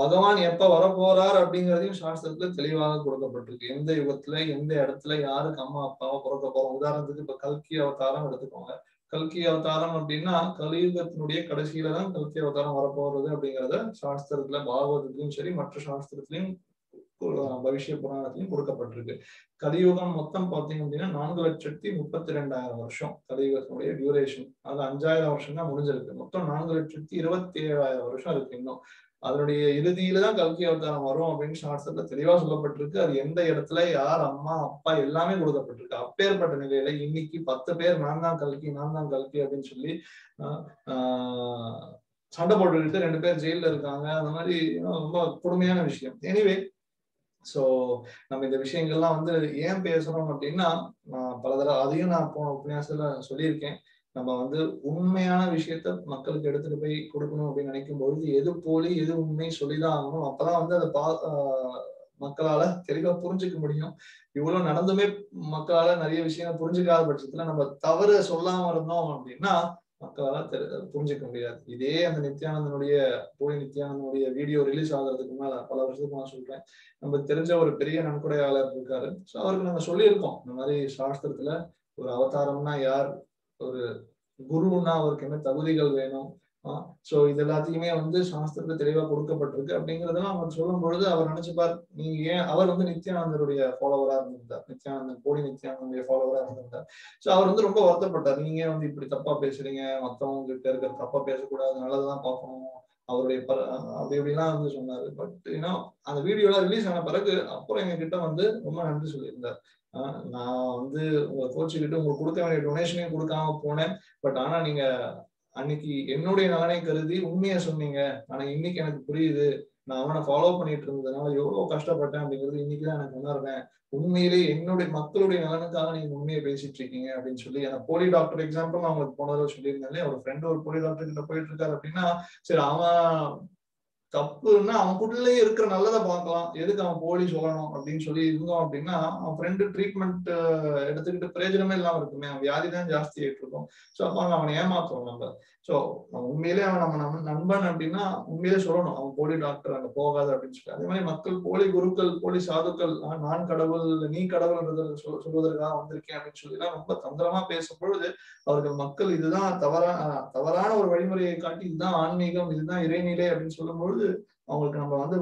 S1: பகவான் எப்ப வரப்போறார் அப்படிங்கிறதையும் சாஸ்திரத்துல தெளிவாக கொடுக்கப்பட்டிருக்கு. எந்த யுகத்துல எந்த இடத்துல யாருக்கு அம்மா அப்பாவை பிறக்க போறோம். உதாரணத்துக்கு இப்ப கல்கி அவதாரம் எடுத்துக்கோங்க. கல்கி அவதாரம் அப்படின்னா கலியுகத்தினுடைய கடைசியில தான் கல்கி அவதாரம் வரப்போறது அப்படிங்கிறத சாஸ்திரத்துல பாகவதத்திலையும் சரி மற்ற சாஸ்திரத்திலையும் பவிஷ்ய புராணத்திலையும் கொடுக்கப்பட்டிருக்கு. கலியுகம் மொத்தம் பாத்தீங்க அப்படின்னா 4,32,000 வருஷம் கலியுகத்தினுடைய டியூரேஷன். அது 5,000 வருஷம் தான் முடிஞ்சிருக்கு. மொத்தம் 4,27,000 வருஷம் இருக்கு இன்னும். அதனுடைய இறுதியில தான் கல்கி அவதாரம் வரும் அப்படின்னு சாஸ்திரத்துல தெளிவா சொல்லப்பட்டிருக்கு. அது எந்த இடத்துல யார் அம்மா அப்பா எல்லாமே கொடுக்கப்பட்டிருக்கு. அப்பேற்பட்ட நிலையில இன்னைக்கு 10 பேர் நான் தான் கல்கி அப்படின்னு சொல்லி சண்டை போட்டுக்கிட்டு 2 பேர் ஜெயில இருக்காங்க. அந்த மாதிரி ரொம்ப கொடுமையான விஷயம். எனிவே சோ நம்ம இந்த விஷயங்கள்லாம் வந்து ஏன் பேசுறோம் அப்படின்னா பல தடவை அதையும் நான் போன உபன்யாசத்துல சொல்லியிருக்கேன். நம்ம வந்து உண்மையான விஷயத்த மக்களுக்கு எடுத்துட்டு போய் கொடுக்கணும் அப்படின்னு நினைக்கும் பொழுது எது போலி எது உண்மை சொல்லிதான் ஆகணும். அப்பதான் வந்து அதை மக்களால தெளிவா புரிஞ்சுக்க முடியும். இவ்வளவு நடந்துமே மக்களால நிறைய விஷயங்கள் புரிஞ்சுக்காத பட்சத்துல நம்ம தவறு சொல்லாம இருந்தோம் அப்படின்னா மக்களால புரிஞ்சுக்க முடியாது. இதே அந்த நித்யானந்தனுடைய போலி நித்யானந்தனுடைய வீடியோ ரிலீஸ் ஆகுறதுக்கு மேல பல வருஷத்துக்கு நான் சொல்றேன், நம்ம தெரிஞ்ச ஒரு பெரிய நன்கொடையாளர் இருக்காரு. ஸோ அவருக்கு நாங்க சொல்லியிருக்கோம் இந்த மாதிரி சாஸ்திரத்துல ஒரு அவதாரம்னா யார், ஒரு குருன்னா அவருக்கு என்ன தகுதிகள் வேணும், சோ இது எல்லாத்தையுமே வந்து சாஸ்திரத்துல தெளிவா கொடுக்கப்பட்டிருக்கு அப்படிங்கறதெல்லாம் அவர் சொல்லும் பொழுது அவர் நினைச்சுப்பார், நீங்க ஏன், அவர் வந்து நித்யானந்தருடைய ஃபாலோவரா இருந்திருந்தார், போலி நித்யானந்தருடைய ஃபாலோவரா இருந்திருந்தார். சோ அவர் வந்து ரொம்ப வருத்தப்பட்டார், நீங்க வந்து இப்படி தப்பா பேசுறீங்க, மத்தவங்க கிட்ட இருக்கிற தப்பா பேசக்கூடாது, நல்லதான் பார்க்கணும், அவருடைய அப்படி இப்படிலாம் வந்து சொன்னாரு. பட் ஏன்னா அந்த வீடியோலாம் ரிலீஸ் ஆன பிறகு அப்புறம் எங்க கிட்ட வந்து ரொம்ப நன்றி சொல்லியிருந்தார். நான் வந்து உங்களை கோச்சுக்கிட்டு உங்களுக்கு கொடுக்க வேண்டிய டொனேஷனையும் கொடுக்காம போனேன். பட் ஆனா நீங்க அன்னைக்கு என்னுடைய நலனை கருதி உண்மையை சொன்னீங்க. ஆனா இன்னைக்கு எனக்கு புரியுது, நான் அவனை ஃபாலோ பண்ணிட்டு இருந்ததுனால எவ்வளவு கஷ்டப்பட்டேன் அப்படிங்கிறது இன்னைக்குதான் எனக்கு உணர்றேன். உண்மையிலேயே என்னுடைய மக்களுடைய நலனுக்காக நீங்க உண்மையை பேசிட்டு இருக்கீங்க அப்படின்னு சொல்லி அந்த போலி டாக்டர் எக்ஸாம்பிள் நான் உங்களுக்கு போன தடவை சொல்லியிருந்தேன். ஒரு ஃப்ரெண்ட் ஒரு போலி டாக்டர் கிட்ட போயிட்டு இருக்காரு அப்படின்னா சரி அவன் தப்புன்னா அவன் கூடலயே இருக்கிற நல்லதை பார்க்கலாம், எதுக்கு அவன் போலி சொல்லணும் அப்படின்னு சொல்லி இருந்தோம் அப்படின்னா அவன் ஃப்ரெண்டு ட்ரீட்மெண்ட் எடுத்துக்கிட்டு பிரயோஜனமே இல்லாம இருக்குமே, அவன் வியாதி தான் ஜாஸ்தி ஆயிட்டு இருக்கும். ஸோ அப்போ அவனை ஏமாத்துவோம் நம்ம. ஸோ உண்மையிலே அவன் நம்ம நண்பன் அப்படின்னா உண்மையிலே சொல்லணும் அவன் போலி டாக்டர் அங்க போகாது அப்படின்னு சொல்லி. அதே மாதிரி மக்கள் போலி குருக்கள் போலி சாதுக்கள் நான் கடவுள் நீ கடவுள்ன்றது சொல்வதற்காக வந்திருக்கேன் அப்படின்னு சொல்லி ரொம்ப தந்திரமா பேசும் பொழுது அவர்கள் மக்கள் இதுதான் தவறான ஒரு வழிமுறையை காட்டி இதுதான் ஆன்மீகம் இதுதான் இறைநிலை அப்படின்னு சொல்லும் பொழுது அவங்களுக்கு நம்ம வந்து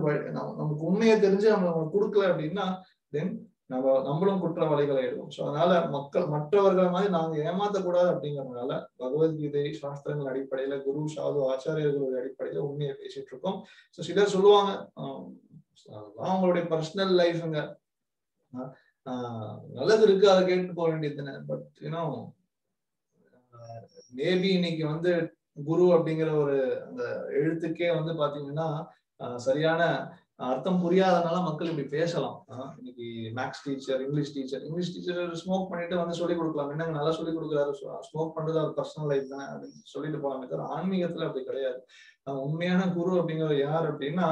S1: நமக்கு உண்மையை தெரிஞ்சு நம்ம கொடுக்கல அப்படின்னா தென் நம்மளும் குற்றவாளிகள் ஆயிடுவோம். ஸோ அதனால மக்கள் மற்றவர்கள் மாதிரி நாங்க ஏமாத்தக்கூடாது அப்படிங்கறதுனால பகவத்கீதை சாஸ்திரங்கள் அடிப்படையில குரு சாது ஆச்சாரியர்களுடைய அடிப்படையில உண்மையை பேசிட்டு இருக்கோம். ஸோ சிலர் சொல்லுவாங்க அவங்களுடைய பர்சனல் லைஃப்ங்க நல்லது இருக்கு அதை கேட்டு போக வேண்டியதுன்னு. பட் யூனோ மேபி இன்னைக்கு வந்து குரு அப்படிங்கிற ஒரு அந்த எழுத்துக்கே வந்து பாத்தீங்கன்னா சரியான அர்த்தம் புரியாதனால மக்கள் இப்படி பேசலாம். இன்னைக்கு maths teacher, English teacher smoke பண்ணிட்டு வந்து சொல்லிக் கொடுக்கலாம். என்னங்க நல்லா சொல்லிக் கொடுக்குறாரு, ஸ்மோக் பண்றது அவர் பர்சனல் லைஃப் தானே அப்படின்னு சொல்லிட்டு போலாமே தவிர ஆன்மீகத்துல அப்படி கிடையாது. உண்மையான குரு அப்படிங்கிற யார் அப்படின்னா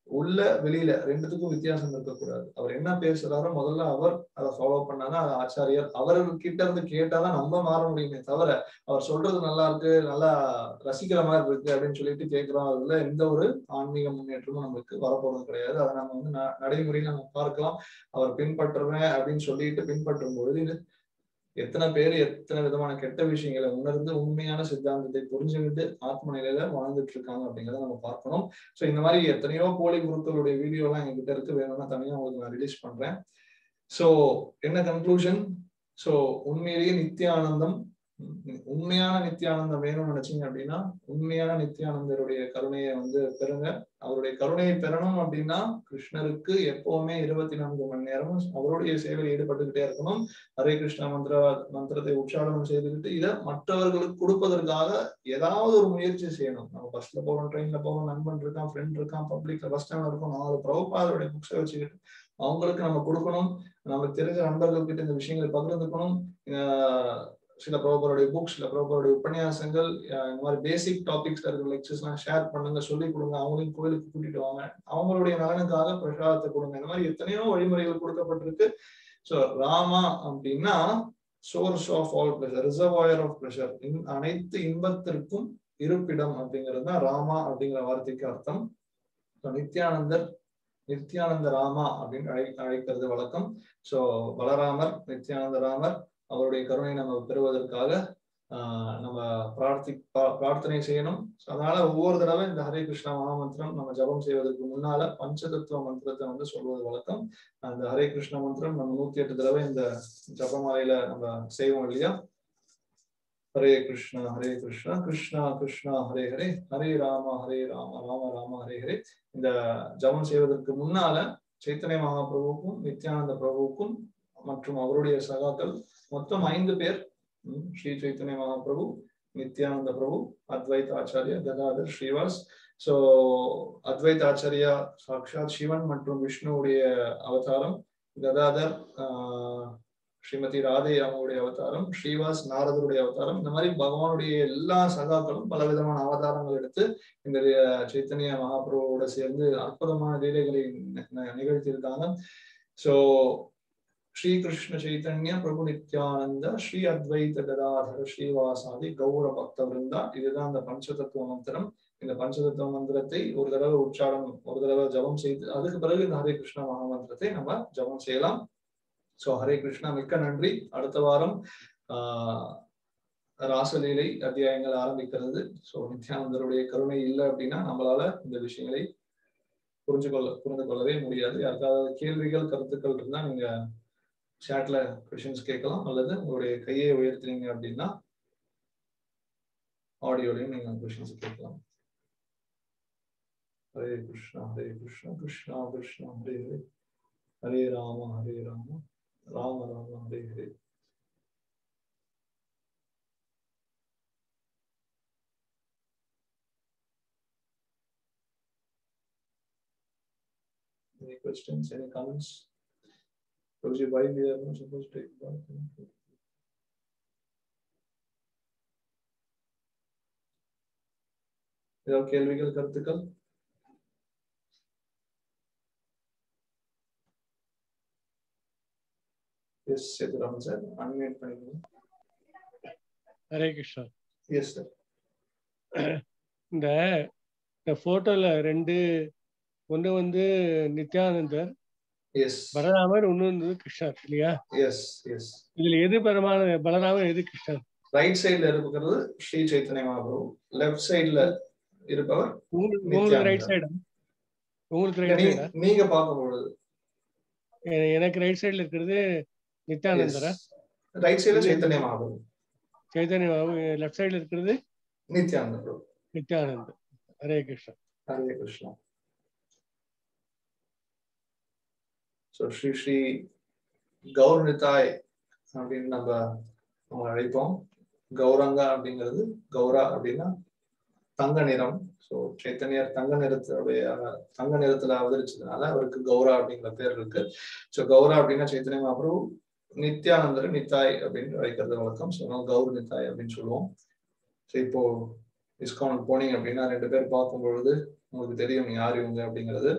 S1: உள்ள வெளியில ரெண்டுத்துக்கும் வித்தியாசம் இருக்கக்கூடாது. அவர் என்ன பேசுறாரோ முதல்ல அவர் அதை ஃபாலோ பண்ணாதான் அது ஆச்சாரியர். அவர்கிட்ட இருந்து கேட்டாதான் நம்ம மாற முடியுமே தவிர அவர் சொல்றது நல்லா இருக்கு, நல்லா ரசிக்கிற மாதிரி இருக்கு அப்படின்னு சொல்லிட்டு கேட்கிறோம். அதுல எந்த ஒரு ஆன்மீக முன்னேற்றமும் நம்மளுக்கு வரப்போறது கிடையாது. அதை நம்ம வந்து நடைமுறையில் நம்ம பார்க்கலாம். அவர் பின்பற்றுறேன் அப்படின்னு சொல்லிட்டு பின்பற்றும் பொழுது எத்தனை பேர் எத்தனை விதமான கெட்ட விஷயங்களை உணர்ந்து உண்மையான சித்தாந்தத்தை புரிஞ்சுக்கிட்டு ஆத்ம நிலையில வாழ்ந்துட்டு இருக்காங்க அப்படிங்கிறத நம்ம பார்க்கணும். ஸோ இந்த மாதிரி எத்தனையோ போலி குருக்களுடைய வீடியோ எல்லாம் எங்ககிட்ட இருக்கு, வேணும்னா தனியாக உங்களுக்கு நான் ரிலீஸ் பண்றேன். ஸோ என்ன கன்க்ளூஷன்? ஸோ உண்மையிலேயே நித்தியானந்தம், உண்மையான நித்தியானந்தம் வேணும்னு நினைச்சீங்க அப்படின்னா உண்மையான நித்தியானந்தருடைய கருணையை வந்து பெறுங்க. அவருடைய கருணையை பெறணும் அப்படின்னா கிருஷ்ணருக்கு எப்பவுமே 24 மணி நேரமும் அவருடைய சேவையில் ஈடுபட்டுக்கிட்டே இருக்கணும். ஹரே கிருஷ்ணா மந்திரத்தை உச்சாரணம் செய்துக்கிட்டு இதை மற்றவர்களுக்கு கொடுப்பதற்காக ஏதாவது ஒரு முயற்சி செய்யணும். நம்ம பஸ்ல போறோம், ட்ரெயின்ல போறோம், நண்பன் இருக்கான், ஃப்ரெண்ட் இருக்கான், பப்ளிக்ல பஸ் ஸ்டாண்ட்ல இருக்கும், 4 பிரபுபாதருடைய புக்ஸை வச்சுக்கிட்டு அவங்களுக்கு நம்ம கொடுக்கணும். நமக்கு தெரிஞ்ச நண்பர்கள் கிட்ட இந்த விஷயங்களை பகிர்ந்துக்கணும். சில பிரபுபாதருடைய புக்ஸ், சில பிரபுபாதருடைய உபன்யாசங்கள், இந்த மாதிரி பேசிக் டாபிக்ஸ்ல இருக்கிற லெக்சர்ஸ் எல்லாம் ஷேர் பண்ணுங்க, சொல்லிக் கொடுங்க. அவங்களையும் கோயிலுக்கு கூட்டிட்டு வாங்க, அவங்களுடைய நலனுக்காக பிரசாதத்தை கொடுங்க. இந்த மாதிரி எத்தனையோ வழிமுறைகள் கொடுக்கப்பட்டிருக்கு. ஸோ ராமா அப்படின்னா source of all pleasure, reservoir of pleasure, அனைத்து இன்பத்திற்கும் இருப்பிடம் அப்படிங்கிறது தான் ராமா அப்படிங்கிற வார்த்தைக்கு அர்த்தம். நித்யானந்த ராமா அப்படின்னு அழைக்கிறது வழக்கம். ஸோ பலராமர், நித்யானந்த ராமர், அவருடைய கருணை நம்ம பெறுவதற்காக நம்ம பிரார்த்தனை செய்யணும். அதனால ஒவ்வொரு தடவை இந்த ஹரே கிருஷ்ணா மகாமந்திரம் நம்ம ஜபம் செய்வதற்கு முன்னால பஞ்சதத்துவ மந்திரத்தை வந்து சொல்வது வழக்கம். அந்த ஹரே கிருஷ்ணா மந்திரம் நம்ம 108 தடவை இந்த ஜபமாலையில நம்ம செய்வோம் இல்லையா? ஹரே கிருஷ்ணா கிருஷ்ணா கிருஷ்ணா ஹரே ஹரே, ஹரே ராம ராம ராம ஹரே ஹரே. இந்த ஜபம் செய்வதற்கு முன்னால சைத்தன்ய மகாபிரபுவுக்கும் நித்யானந்த பிரபுவுக்கும் மற்றும் அவருடைய சகாக்கள் மொத்தம் 5 பேர், ஸ்ரீ சைத்தன்ய மகாபிரபு, நித்யானந்த பிரபு, அத்வைத ஆச்சாரியா, கதாதர், ஸ்ரீவாஸ். ஸோ அத்வைத ஆச்சாரியா சாக்ஷாத் சிவன் மற்றும் விஷ்ணுவுடைய அவதாரம், கதாதர் ஸ்ரீமதி ராதே அவங்களுடைய அவதாரம், ஸ்ரீவாஸ் நாரதருடைய அவதாரம். இந்த மாதிரி பகவானுடைய எல்லா சகாக்களும் பலவிதமான அவதாரங்கள் எடுத்து இந்த சைத்தன்ய மகாபிரபுவோட சேர்ந்து அற்புதமான லீலைகளை நிகழ்த்தியிருக்காங்க. ஸோ ஸ்ரீ கிருஷ்ண சைத்தன்ய பிரபு நித்யானந்த ஸ்ரீ அத்வைத கதாதர ஸ்ரீவாசாதி கௌர பக்த விருந்தா, இதுதான் அந்த பஞ்சதத்துவ மந்திரம். இந்த பஞ்சதத்துவ மந்திரத்தை ஒரு தடவை உச்சாரணம், ஒரு தடவை ஜபம் செய்து அதுக்கு பிறகு இந்த ஹரே கிருஷ்ணா மகாமந்திரத்தை நம்ம ஜபம் செய்யலாம். ஸோ ஹரே கிருஷ்ணா, மிக்க நன்றி. அடுத்த வாரம் ராசலீலை அத்தியாயங்கள் ஆரம்பிக்கிறது. ஸோ நித்யானந்தருடைய கருணை இல்லை அப்படின்னா நம்மளால இந்த விஷயங்களை புரிந்து கொள்ளவே முடியாது. யாருக்காவது கேள்விகள் கருத்துக்கள் இருந்தா நீங்க சாட்ல கொஸ்டின்ஸ் கேட்கலாம், அல்லது உங்களுடைய கையை உயர்த்தினீங்க அப்படின்னா ஆடியோலையும் நீங்க கொஸ்டின்ஸ் கேட்கலாம். Hare Krishna Krishna Krishna Hare Hare, Hare Rama Rama Rama Hare Hare. Any questions, any comments? Prabhuji, why we are not supposed to take bath? ஏதாவது கேள்விகள் கருத்துக்கள்? எஸ் சேதுராமன் சார், அன்மியூட் பண்ணிக்கணும்.
S2: ஹரே கிருஷ்ணா.
S1: Yes sir.
S2: இந்த போட்டோல ஒண்ணு வந்து நித்யானந்தர்,
S1: எஸ்
S2: பலராமர், ஒண்ணு வந்து கிருஷ்ணர் இல்லையா?
S1: Yes yes.
S2: இதுல எது பலராமர், எது கிருஷ்ணர்?
S1: ரைட் சைடுல இருக்கிறது ஸ்ரீ சைத்தன்ய மகாபிரபு, லெஃப்ட் சைடுல இருப்பவர்
S2: உங்களுக்கு ரைட் சைடா? உங்களுக்கு ரைட் சைடா?
S1: நீங்க பார்க்கும்போது
S2: எனக்கு ரைட் சைடுல இருக்கிறது நித்யானந்தரா?
S1: ரைட் சைடுல சைத்தன்ய மகாபிரபு.
S2: சைத்தன்ய மகாபிரபு. லெஃப்ட் சைடுல இருக்கிறது
S1: நித்யானந்த பிரபு.
S2: நித்யானந்த. ஹரே கிருஷ்ணா.
S1: ஹரே கிருஷ்ணா. ஸோ ஸ்ரீ கௌரநிதாய் அப்படின்னு நம்ம அழைப்போம். கௌரங்கா அப்படிங்கிறது, கௌரா அப்படின்னா தங்க நிறம். ஸோ சைத்தன்யர் தங்க நிறத்துல அவதரிச்சதுனால அவருக்கு கௌரா அப்படிங்கிற பேர் இருக்கு. ஸோ கௌரா அப்படின்னா சைத்தன்ய மகாபிரபு, நித்யானந்தர் நித்தாய் அப்படின்னு அழைக்கிறது வழக்கம். ஸோ கௌர் நித்தாய் அப்படின்னு சொல்லுவோம். ஸோ இப்போ இஸ்கான் போனீங்க அப்படின்னா 2 பேர் பார்க்கும் பொழுது உங்களுக்கு தெரியும் யார் இவங்க அப்படிங்கிறது.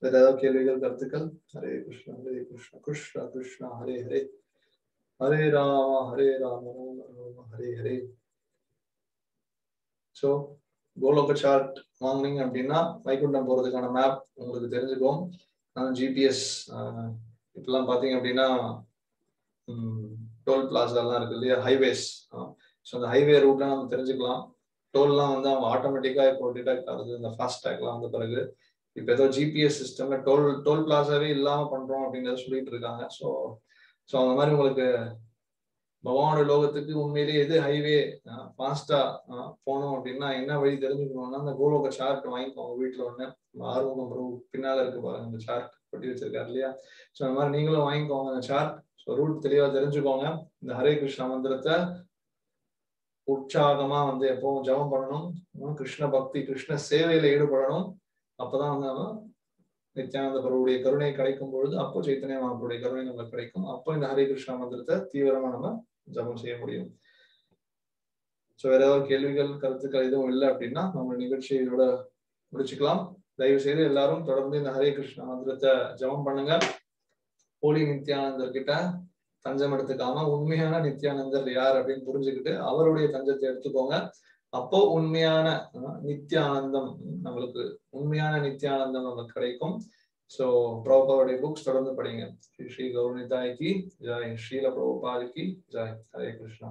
S1: வேற ஏதாவது கேள்விகள், கருத்துக்கள்? ஹரே கிருஷ்ணா கிருஷ்ணா கிருஷ்ணா ஹரே ஹரே, ஹரே ராம ராம ஹரே ஹரே. ஸோ கோலோக சார்ட் வாங்கினீங்க அப்படின்னா வைகுண்டம் போறதுக்கான மேப் உங்களுக்கு தெரிஞ்சுக்கும். ஜிபிஎஸ் இப்பெல்லாம் பாத்தீங்க அப்படின்னா டோல் பிளாசாலாம் இருக்கு இல்லையா, ஹைவேஸ். ஸோ அந்த ஹைவே ரூட்லாம் நம்ம தெரிஞ்சுக்கலாம். டோல்லாம் வந்து அவங்க ஆட்டோமேட்டிக்கா இப்போ டிடெக்ட் ஆகுது இந்த ஃபாஸ்டேக்லாம் வந்த பிறகு. இப்போ ஏதோ ஜிபிஎஸ் சிஸ்டம்ல டோல் பிளாசாவே இல்லாம பண்றோம் அப்படிங்கிறத சொல்லிட்டு இருக்காங்க. ஸோ அந்த மாதிரி உங்களுக்கு பகவானோட லோகத்துக்கு உண்மையிலேயே எது ஹைவே ஃபாஸ்டா போகணும் அப்படின்னா என்ன வழி தெரிஞ்சுக்கணும்னா அந்த கோலோக சார்ட் வாங்கிக்கோங்க வீட்டுல. ஒண்ணு ஆர்வம் பின்னால இருக்கு பாருங்க, அந்த சார்ட் கொட்டி வச்சிருக்காரு இல்லையா. ஸோ அந்த மாதிரி நீங்களும் வாங்கிக்கோங்க அந்த சார்ட். ஸோ ரூட் தெளிவா தெரிஞ்சுக்கோங்க. இந்த ஹரே கிருஷ்ணா மந்திரத்தை உற்சாகமா வந்து எப்பவும் ஜபம் பண்ணணும். கிருஷ்ண பக்தி கிருஷ்ண சேவையில ஈடுபடணும். அப்பதான் வந்து நம்ம நித்யானந்த பிரபுடைய கருணை கிடைக்கும் பொழுது அப்போ சைத்தன்ய மகாபிரபுடைய கருணை நமக்கு கிடைக்கும். அப்போ இந்த ஹரே கிருஷ்ணா மந்திரத்தை தீவிரமா நம்ம ஜபம் செய்ய முடியும். ஸோ வேற ஏதாவது கேள்விகள், கருத்துக்கள் எதுவும் இல்லை அப்படின்னா நம்ம நிகழ்ச்சியோட முடிச்சுக்கலாம். தயவு செய்து எல்லாரும் தொடர்ந்து இந்த ஹரே கிருஷ்ணா மந்திரத்தை ஜபம் பண்ணுங்க. போலி நித்யானந்தர் கிட்ட தஞ்சம் எடுத்துக்காம உண்மையான நித்யானந்தர் யார் அப்படின்னு புரிஞ்சுக்கிட்டு அவருடைய தஞ்சத்தை எடுத்துக்கோங்க. அப்போ உண்மையான நித்யானந்தம் நம்மளுக்கு, உண்மையான நித்யானந்தம் நமக்கு கிடைக்கும். ஸோ பிரபுபாவுடைய புக்ஸ் தொடர்ந்து படிங்க. ஸ்ரீ கௌர் நிதாய் கி ஜெய், ஸ்ரீல பிரபுபாத் கி ஜெய். ஹரே கிருஷ்ணா.